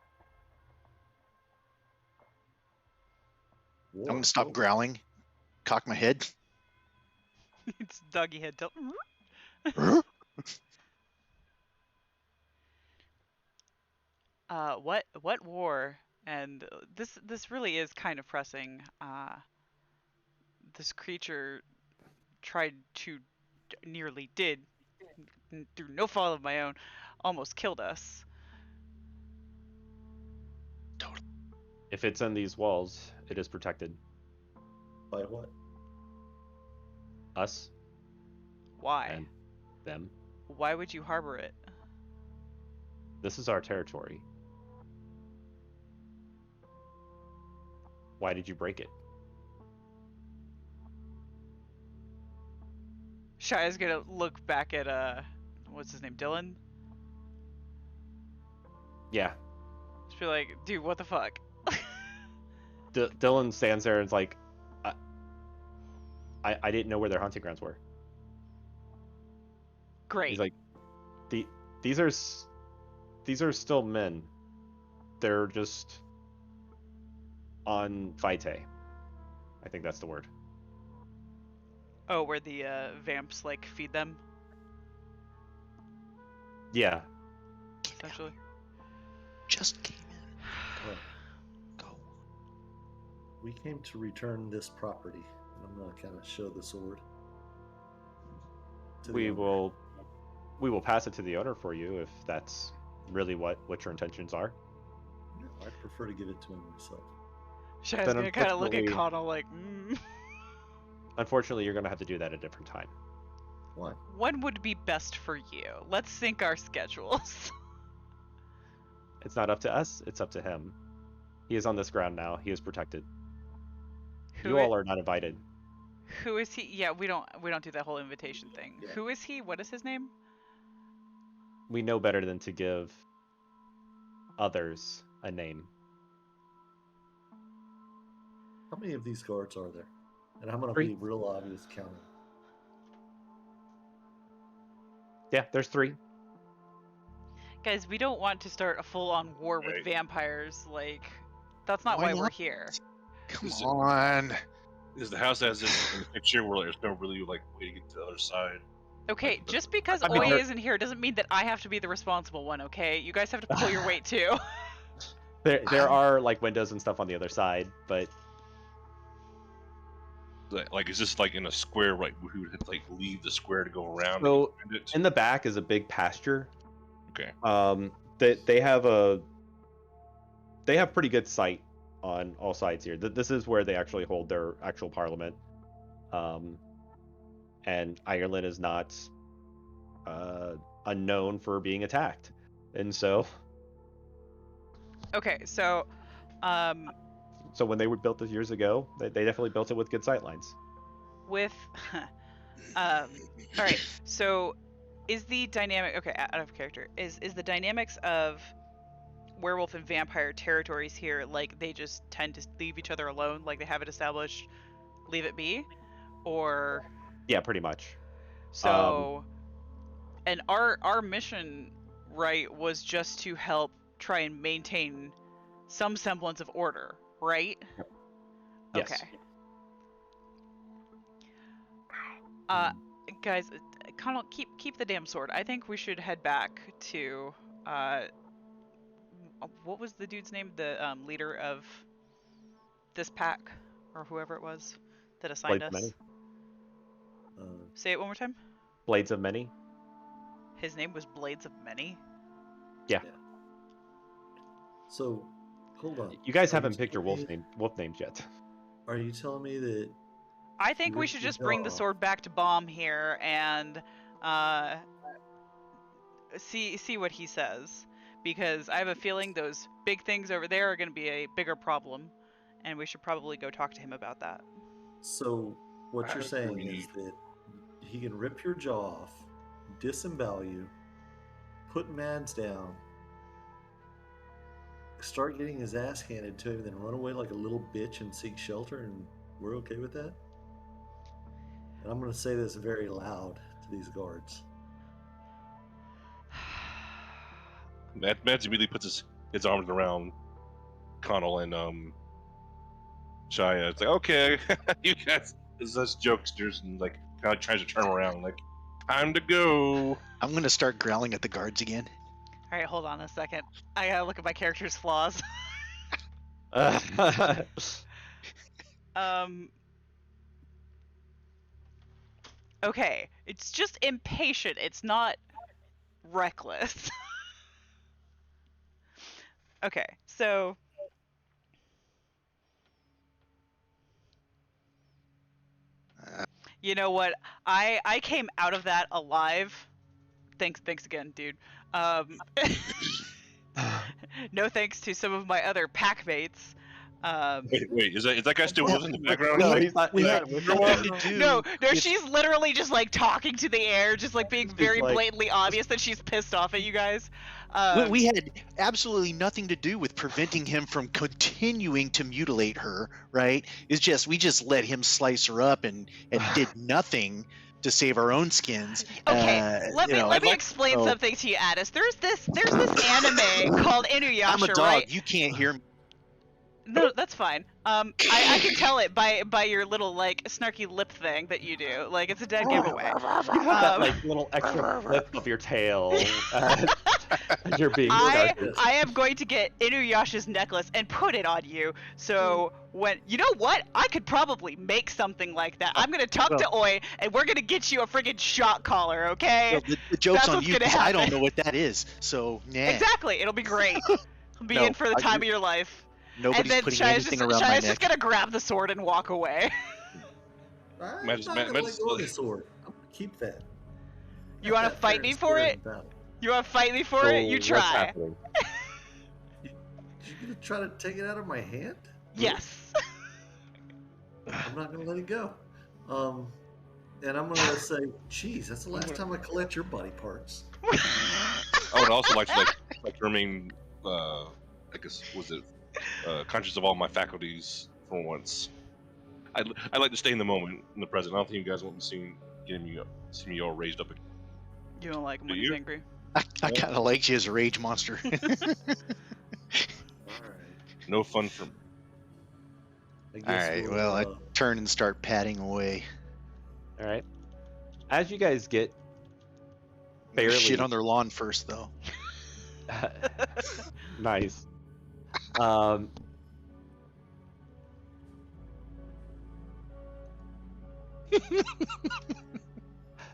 I'm gonna stop growling, cock my head. It's doggy head tilt. What war? And this really is kind of pressing. This creature tried to, nearly did, through no fault of my own, almost killed us. If it's in these walls, it is protected. By what? Us Why? and them. Why would you harbor it? This is our territory. Why did you break it? Shia's gonna look back at what's his name, Dylan? Yeah. Just be like, dude, what the fuck? Dylan stands there and is like, I didn't know where their hunting grounds were. Great. He's like, these are still men. They're just on vitae. I think that's the word. Oh, where the vamps like feed them, Yeah. essentially. Just came in. Well, Go. we came to return this property, and I'm gonna kind of show the sword. to the We owner. will pass it to the owner for you if that's really what your intentions are. No, I prefer to give it to him myself. Shia's Then gonna kind of look at unfortunately- Connell like, Unfortunately, you're gonna have to do that at a different time. What? When would be best for you? Let's sync our schedules. It's not up to us, it's up to him. He is on this ground now. He is protected. Who You i- all are not invited. Who is he? Yeah, we don't do that whole invitation thing. Yeah. Who is he? What is his name? We know better than to give others a name. How many of these guards are there? And I'm gonna 3. be real obvious counting. Yeah, there's 3. Guys, we don't want to start a full-on war with Right. vampires. Like, that's not Why why we're not? here. Come Is it- on. Is the house as is in the picture where there's no really like way to get to the other side? Okay, Like, just because I mean, Oi there- isn't here doesn't mean that I have to be the responsible one, okay? You guys have to pull your weight too. There are like windows and stuff on the other side, but Like, is this like in a square? Right, who would have to, like leave the square to go around? So, to find it? in the back is a big pasture. Okay. They have pretty good sight on all sides here. This is where they actually hold their actual parliament. And Ireland is not unknown for being attacked, and so Okay, so, when they were built this years ago, they definitely built it with good sight lines. with, all right. So, is the dynamic out of character? Is the dynamics of werewolf and vampire territories here like they just tend to leave each other alone, like they have it established, leave it be, or Yeah, pretty much. so? And our mission, right, was just to help try and maintain some semblance of order, right? Yes. Okay. Guys, Connell, keep the damn sword. I think we should head back to what was the dude's name? The leader of this pack, or whoever it was that assigned Blades of us. Many. Say it one more time. Blades of Many. His name was Blades of Many. So, hold on. You guys Are haven't picked your telling me- wolf names yet. Are you telling me that I think we Rip should your just bring the jaw off. sword back to Bomb here and see what he says, because I have a feeling those big things over there are going to be a bigger problem, and we should probably go talk to him about that. So what you're I saying agree. is that he can rip your jaw off, disembowel you, put Mads down, start getting his ass handed to him, then run away like a little bitch and seek shelter, and we're okay with that? And I'm going to say this very loud to these guards. Mads immediately puts his arms around Connell and Shia. It's like, okay, you guys, it's us jokesters, and like kind of tries to turn around, like, time to go. I'm gonna start growling at the guards again. All right, hold on a second. I gotta look at my character's flaws. Okay, it's just impatient. It's not reckless. Okay, so you know what? I came out of that alive. Thanks again, dude. No thanks to some of my other pack mates. Wait, is that guy still with us in the background? No, he's not. We he's had not with nothing us. to do. No, with- she's literally just like talking to the air, just like being very like- blatantly obvious that she's pissed off at you guys. We had absolutely nothing to do with preventing him from continuing to mutilate her, right? It's just we just let him slice her up and did nothing to save our own skins. Okay, let you me know, let me I'd like- explain oh. something to you, Addis. There's this anime called Inuyasha, I'm a dog. right? You can't hear me. No, that's fine. I can tell it by your little like snarky lip thing that you do. Like it's a dead giveaway. You have that Um, like little extra flip of your tail. You're being I snarky. I am going to get Inuyasha's necklace and put it on you. So when you know what, I could probably make something like that. I'm gonna talk to Oi, and we're gonna get you a friggin' shock collar, okay? Well, the joke's That's on what's you gonna 'cause I don't happen. know what that is. So, nah. Exactly, it'll be great. Be No, in for the I- time of your life. Nobody's and then putting Shia's anything just, around my Shia's just neck. gonna grab the sword and walk away. I'm Mads- not going to Mads- let go of the sword. I'm going to keep that. You want to That fight fair me and for square it? in battle. You want to fight me for it? You What's try. happening? You gonna try to take it out of my hand? Yes. I'm not gonna let it go. And I'm gonna say, geez, that's the last time I collect your body parts. I would also like to remain, I guess, conscious of all my faculties for once. I like to stay in the moment, in the present. I don't think you guys want me see me all raised up. You don't like him Do when he's you? angry. I kind of like you as a rage monster. All right. No fun for me. I All guess right, we'll, well, I turn and start patting away. All right. As you guys get I'm gonna shit Barely. on their lawn first, though. nice. Um,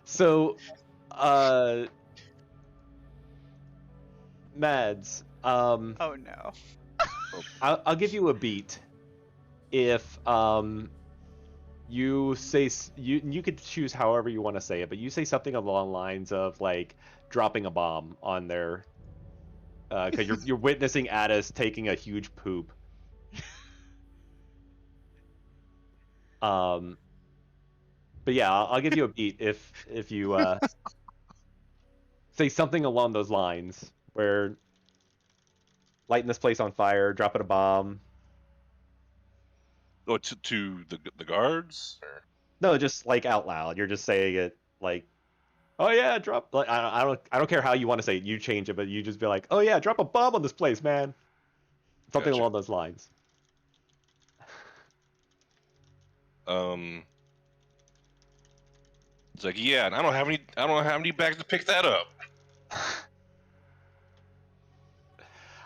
so, Mads, Oh no. I'll give you a beat if you say you could choose however you want to say it, but you say something along the lines of like dropping a bomb on their because you're witnessing Addis taking a huge poop. Um, but yeah, I'll give you a beat if you say something along those lines where lighting this place on fire, dropping a bomb. Oh, to the guards? Or... No, just like out loud. You're just saying it like, oh yeah, drop. Like I don't care how you want to say it. You change it, but you just be like, oh yeah, drop a bomb on this place, man. Something Gotcha. along those lines. It's like, yeah, and I don't have any bags to pick that up.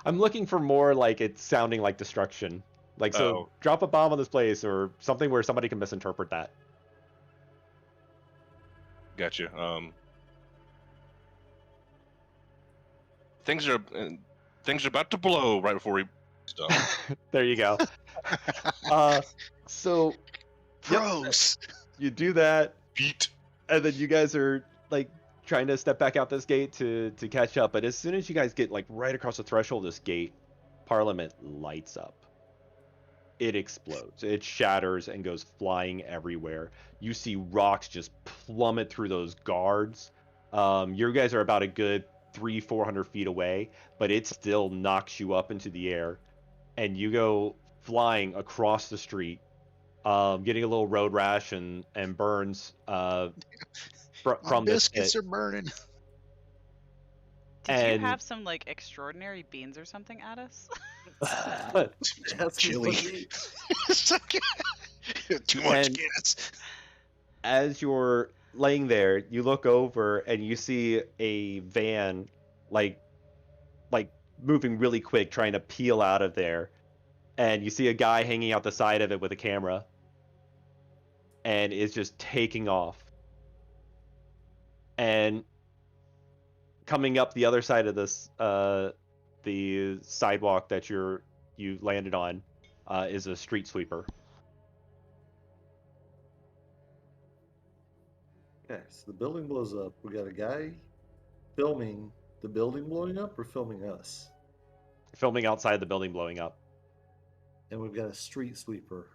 I'm looking for more like it's sounding like destruction. Like so, Oh. drop a bomb on this place or something where somebody can misinterpret that. Gotcha. Things are about to blow right before we stop. There you go. So yep, Pros. you do that, Beat. and then you guys are like trying to step back out this gate to catch up. But as soon as you guys get like right across the threshold of this gate, Parliament lights up. It explodes. It shatters and goes flying everywhere. You see rocks just plummet through those guards. You guys are about a good 400 feet away, but it still knocks you up into the air, and you go flying across the street, getting a little road rash and burns My from this biscuits hit. are burning. Did you And have some like extraordinary beans or something at us? That's Chili. funny. Too much And- gas. as you're laying there, you look over and you see a van like moving really quick trying to peel out of there. And you see a guy hanging out the side of it with a camera and is just taking off. And coming up the other side of this the sidewalk that you landed on is a street sweeper. Okay, so the building blows up. We got a guy filming the building blowing up or filming us. Filming outside the building blowing up. And we've got a street sweeper.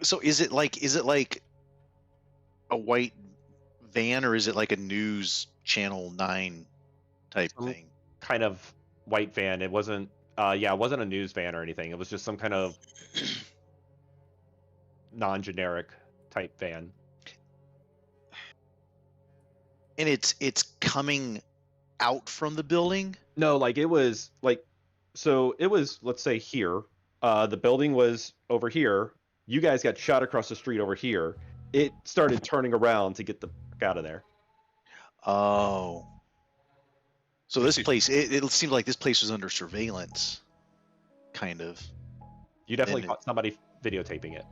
So is it like a white van, or is it like a news channel 9 type Some thing? kind of white van. It wasn't it wasn't a news van or anything. It was just some kind of non-generic type van. And it's coming out from the building? No, like it was like so it was, let's say, here. The building was over here. You guys got shot across the street over here. It started turning around to get the fuck out of there. Oh. So I this see. place, it seemed like this place was under surveillance, kind of. You definitely Then caught somebody videotaping it.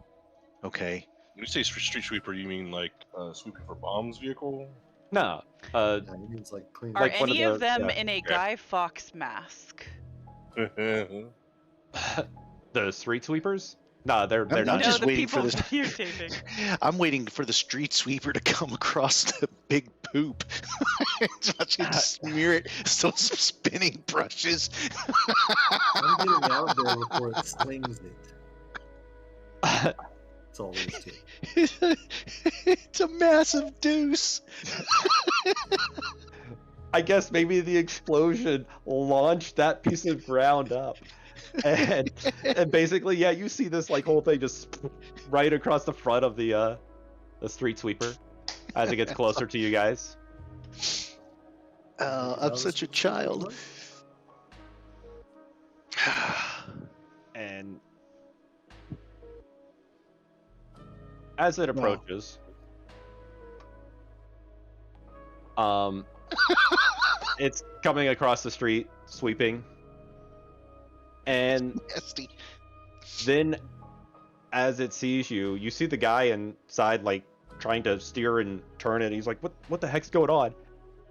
Okay. When you say street sweeper, you mean like sweeping for bombs vehicle? No, Yeah, it means like clean. Are Like one of any of the- them yeah. in a Guy Fawkes mask? the street sweepers. No, they're I'm not. just the waiting for people this. videotaping. I'm waiting for the street sweeper to come across the big poop. Watch him smear it. Still spinning brushes. I'm getting out of there before it slings it. That's all there is to it. It's a massive deuce. I guess maybe the explosion launched that piece of ground up. And basically, yeah, you see this like whole thing just right across the front of the street sweeper as it gets closer to you guys. I'm such a child. And as it approaches, it's coming across the street, sweeping. And Nasty. then as it sees you, you see the guy inside like trying to steer and turn it, and he's like, what the heck's going on?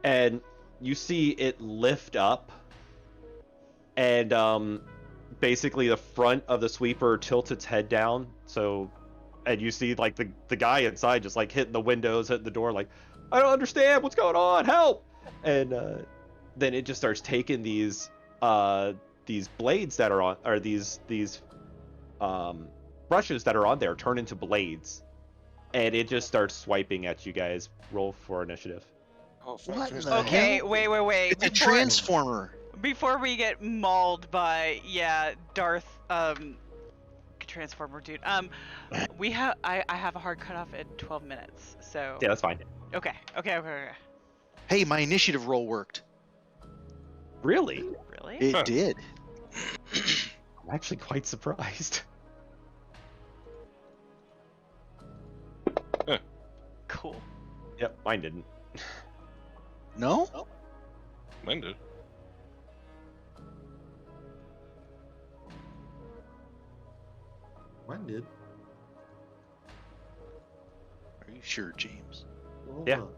And you see it lift up, and basically the front of the sweeper tilts its head down, so, and you see like the guy inside just like hitting the windows, hitting the door, like, I don't understand what's going on, help! And then it just starts taking these blades that are on, or these brushes that are on there turn into blades, and it just starts swiping at you guys. Roll for initiative. Oh, fuck, What in there's the no- Okay, hell? wait. It's a transformer. Before we get mauled by Darth Transformer dude. I have a hard cutoff in 12 minutes. So Yeah, that's fine. okay. Hey, my initiative roll worked. Really? Really? It Huh. did. I'm actually quite surprised. Cool. Yep, mine didn't. No? Mine did. Mine did. Are you sure, James? Hold Yeah. on.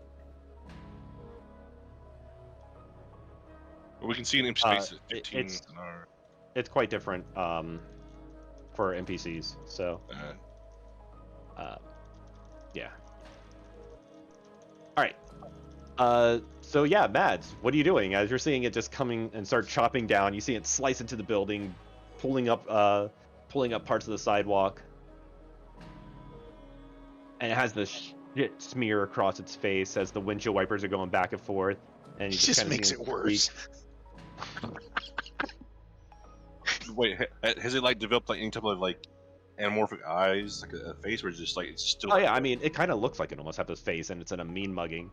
But we can see an empty space at 15 it's- an hour. It's quite different for NPCs, so yeah. All right. So yeah, Mads, what are you doing as you're seeing it just coming and start chopping down? You see it slice into the building, pulling up parts of the sidewalk, and it has this shit smear across its face as the windshield wipers are going back and forth, and It you just kinda makes see it it worse. Wait, has it like developed like any type of like anamorphic eyes, like a face, or is it just like it's still? Oh yeah, I mean, it kind of looks like it almost has this face, and it's in a mean mugging.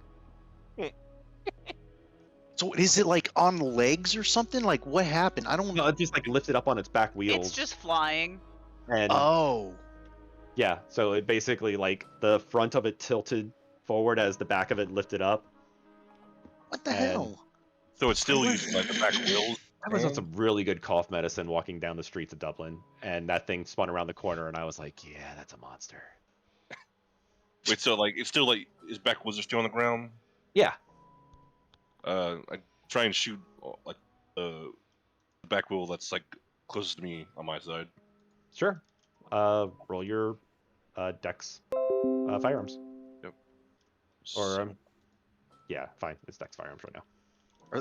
So is it like on legs or something? Like what happened? I don't No, it just like lifted up on its back wheels. It's just flying. and Oh. yeah, so it basically like the front of it tilted forward as the back of it lifted up. What the And- hell? So it's still using like the back wheels. I was on some really good cough medicine walking down the streets of Dublin, and that thing spun around the corner, and I was like, yeah, that's a monster. Wait, so like it's still like his back wheels are still on the ground. Yeah. I try and shoot like the back wheel that's like closest to me on my side. Sure. Roll your dex firearms. Or yeah, fine. It's dex firearms right now.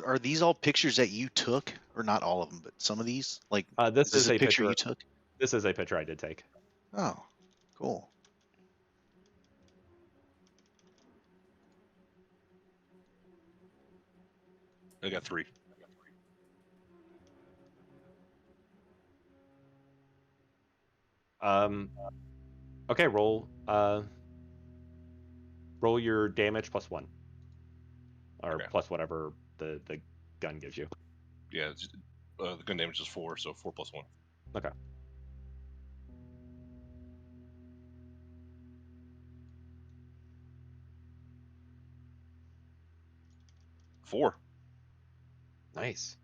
Are these all pictures that you took, or not all of them, but some of these? Like This is is this a picture picture. you took? This is a picture I did take. Oh, cool. I got 3. Okay, roll your damage +1, or Okay. plus whatever the gun gives you. Yeah, the gun damage is 4, so 4 + 1. Okay. Four. Nice.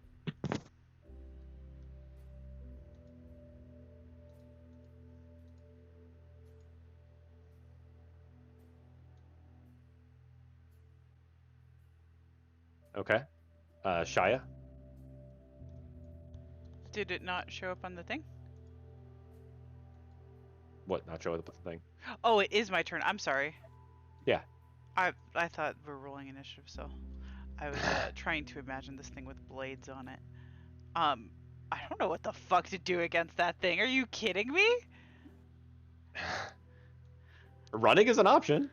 Okay. Shia? Did it not show up on the thing? What? Not sure what the thing. Oh, it is my turn. I'm sorry. Yeah. I thought we're rolling initiative, so I was trying to imagine this thing with blades on it. I don't know what the fuck to do against that thing. Are you kidding me? Running is an option.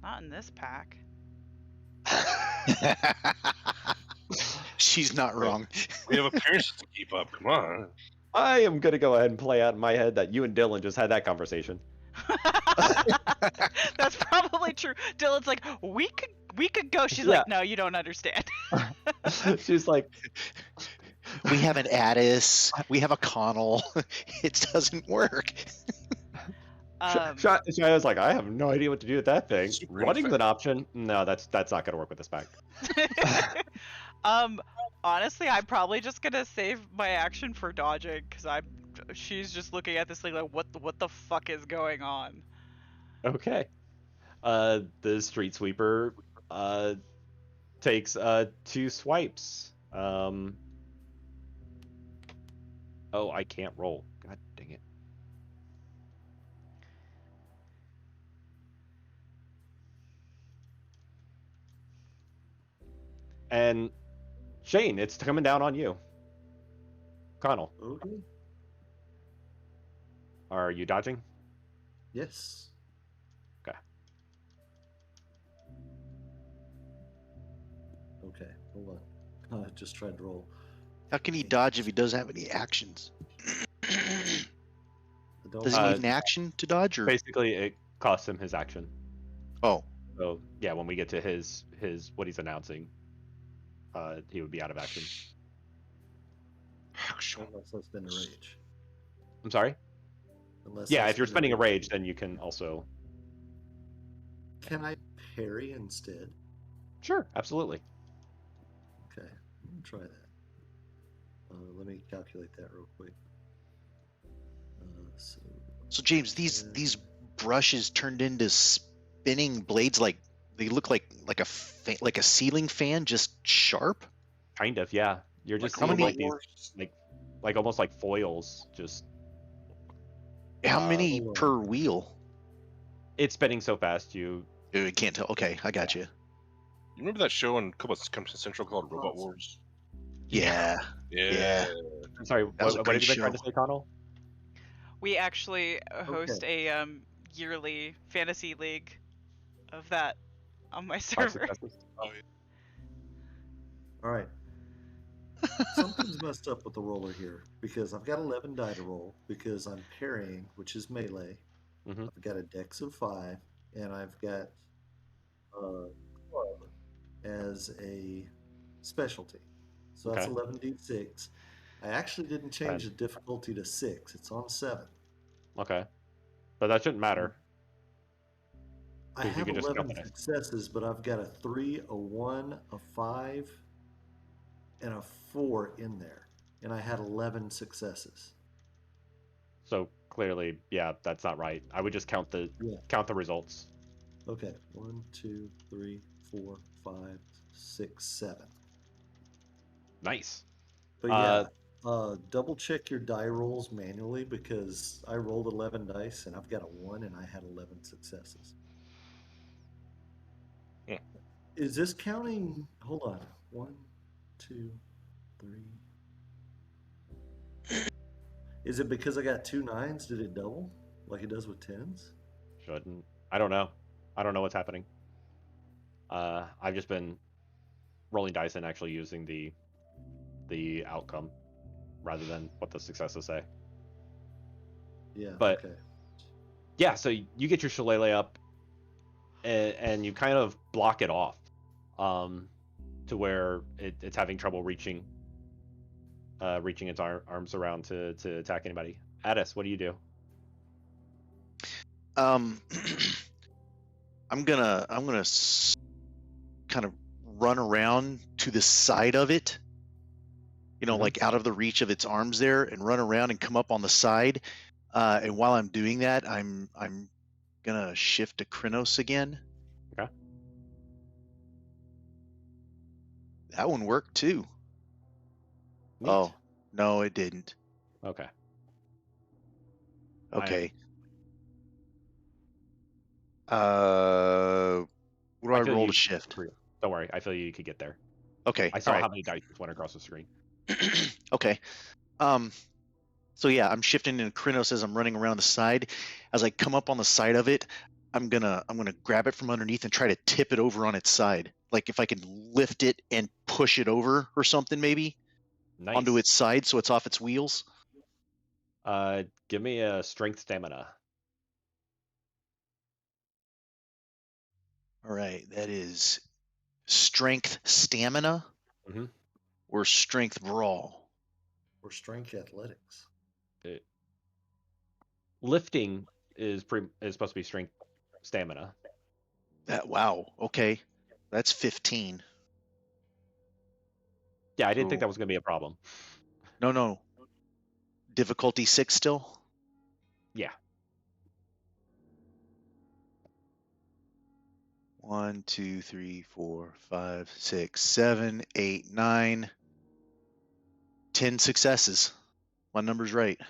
Not in this pack. She's not wrong. We have appearances to keep up. Come on. I am gonna go ahead and play out in my head that you and Dylan just had that conversation. That's probably true. Dylan's like, we could go. She's like, no, you don't understand. She's like, We have an Addis. We have a Connell. It doesn't work. Shaya's like, I have no idea what to do with that thing. Super Running's infect. an option. No, that's not gonna work with this pack. Honestly, I'm probably just gonna save my action for dodging because she's just looking at this thing like, what the fuck is going on? Okay. The street sweeper takes 2 swipes. Oh, I can't roll. God dang it. And Shane, it's coming down on you. Connell, Okay. are you dodging? Yes. Okay. Okay. Hold on. I just tried to roll. How can he dodge if he doesn't have any actions? I don't Does he Uh, need an action to dodge, or? Basically, it costs him his action. Oh, So yeah, when we get to his what he's announcing, he would be out of action. Action. unless I spend a rage. I'm sorry. Unless Yeah, I if you're spend spending a rage, then you can also. Can I parry instead? Sure, absolutely. Okay, I'm gonna try that. Let me calculate that real quick. so James, these brushes turned into spinning blades, like they look like a ceiling fan, just sharp. Kind of, yeah. You're just How seeing many- like these, like almost like foils. Just How many hold on. per wheel? it's spinning so fast. You I can't tell. Okay, I got you. You remember that show on Combat Central called Robot Wars? Yeah. Yeah. I'm sorry. That was a What great have you been trying to show. say, Connell? We actually host a yearly fantasy league of that on my 5 server. successes. Oh, yeah. All right. Something's messed up with the roller here because I've got 11 die to roll because I'm parrying, which is melee. Mhm. I've got a dex of 5, and I've got club as a specialty. So that's Okay. 11d6. I actually didn't change the difficulty to 6. It's on 7. Okay, but that shouldn't matter. I Because you have can just count 11 the dice. successes, but I've got a 3, a 1, a 5, and a 4 in there. And I had 11 successes. So clearly, yeah, that's not right. I would just count the results. Okay. 1, 2, 3, 4, 5, 6, 7. Nice. But yeah, double check your die rolls manually because I rolled 11 dice and I've got a 1 and I had 11 successes. Yeah. Is this counting? Hold on. 1, 2, 3. Is it because I got 2 9s? Did it double like it does with 10s? Shouldn't. I don't know. I don't know what's happening. I've just been rolling dice and actually using the outcome rather than what the successes say. Yeah. But okay. yeah, so you get your shillelagh up, and you kind of block it off, to where it's having trouble reaching its arms around to attack anybody. Addis, what do you do? I'm gonna kind of run around to the side of it, like out of the reach of its arms there, and run around and come up on the side. And while I'm doing that, I'm gonna shift to Krynos again. Okay. That one worked too. Neat. Oh no, it didn't. Okay. Okay. What do I feel roll you to shift? Don't worry, I feel you could get there. Okay. I saw all how many dice just went across the screen. right. Okay. So yeah, I'm shifting in Krynos as I'm running around the side. As I come up on the side of it, I'm gonna grab it from underneath and try to tip it over on its side. Like if I can lift it and push it over or something, maybe Nice. onto its side so it's off its wheels. Give me a strength stamina. All right, that is strength stamina Mhm. or strength brawl. Or strength athletics. Lifting is supposed to be strength stamina. Wow. Okay, that's 15. Yeah, I didn't think So- that was going to be a problem. No. Difficulty 6 still. Yeah. 1, 2, 3, 4, 5, 6, 7, 8, 9, 10 successes. My number's right.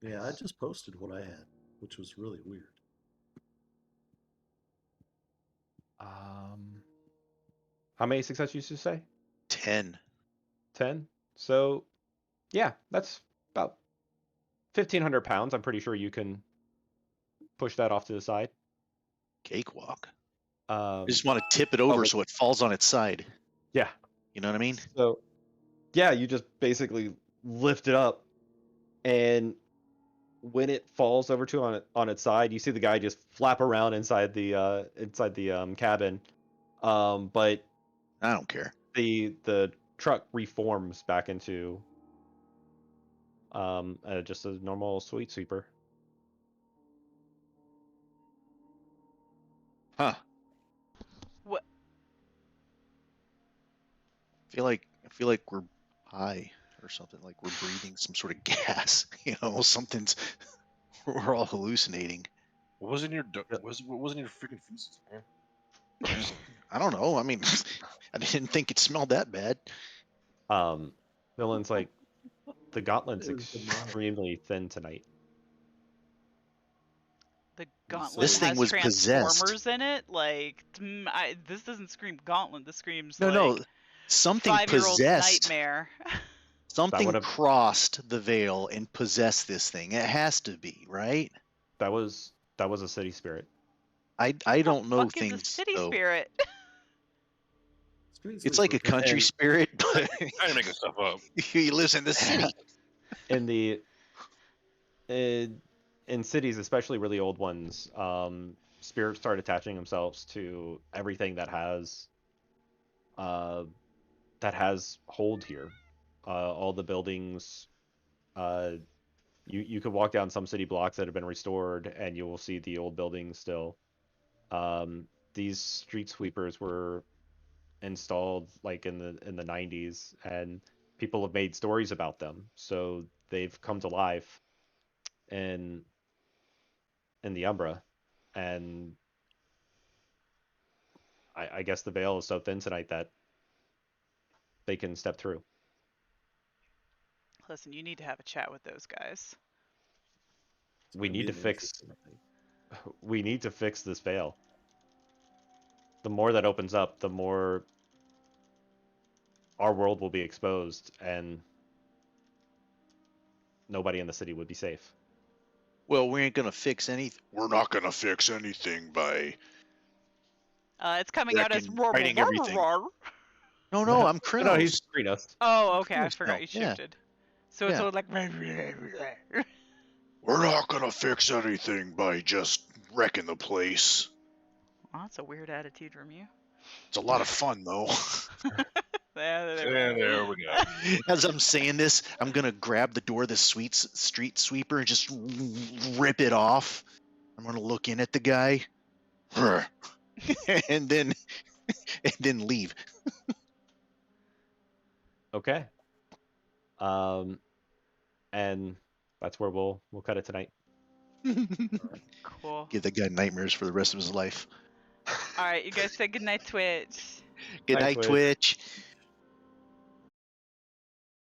Yeah, I just posted what I had, which was really weird. How many successes did you say? 10. 10. So, yeah, that's about 1,500 pounds. I'm pretty sure you can push that off to the side. Cakewalk. Um, I just want to tip it over but- so it falls on its side. yeah. You know what I mean? So, yeah, you just basically lift it up, and when it falls over to on its side, you see the guy just flap around inside the cabin. But I don't care. the truck reforms back into just a normal sweet sweeper. Huh. What? I feel like we're high or something. Like we're breathing some sort of gas. You know, something's. We're all hallucinating. What was in your what was in your freaking feces, man? I don't know. I mean, I didn't think it smelled that bad. Villain's like, the gauntlet's It was demonic. extremely thin tonight. The gauntlet This thing has was possessed. Transformers in it. Like, this doesn't scream gauntlet. This screams No, like something 5-year-old's possessed. nightmare. Something would've- crossed the veil and possessed this thing. It has to be, right? That was a city spirit. I don't know Fuck is a things. city though. spirit. Street It's like a sweeper. country And- spirit, but I ain't making stuff up. he lives in the city. In cities, especially really old ones, spirits start attaching themselves to everything that has hold here. All the buildings. You could walk down some city blocks that have been restored, and you will see the old buildings still. These street sweepers were installed like in the 90s, and people have made stories about them, so they've come to life in the Umbra, and I guess the veil is so thin tonight that they can step through. Listen, you need to have a chat with those guys. It's We gonna need be to an fix interesting night. we need to fix this veil. The more that opens up, the more our world will be exposed, and nobody in the city would be safe. Well, we ain't gonna fix anything. We're not gonna fix anything by. It's coming out as roar, writing roar, everything. roar. No, I'm No, Krynos. he's Krynos. Oh, okay. I Krynos forgot now, you yeah. shifted. So it's Yeah. all like. We're not gonna fix anything by just wrecking the place. Well, that's a weird attitude from you. It's a lot of fun, though. There we go. As I'm saying this, I'm gonna grab the door of the street sweeper and just rip it off. I'm gonna look in at the guy, and then leave. Okay. And that's where we'll cut it tonight. Cool. Give the guy nightmares for the rest of his life. All right, you guys say goodnight, Twitch. Good Night, night, Twitch. Twitch.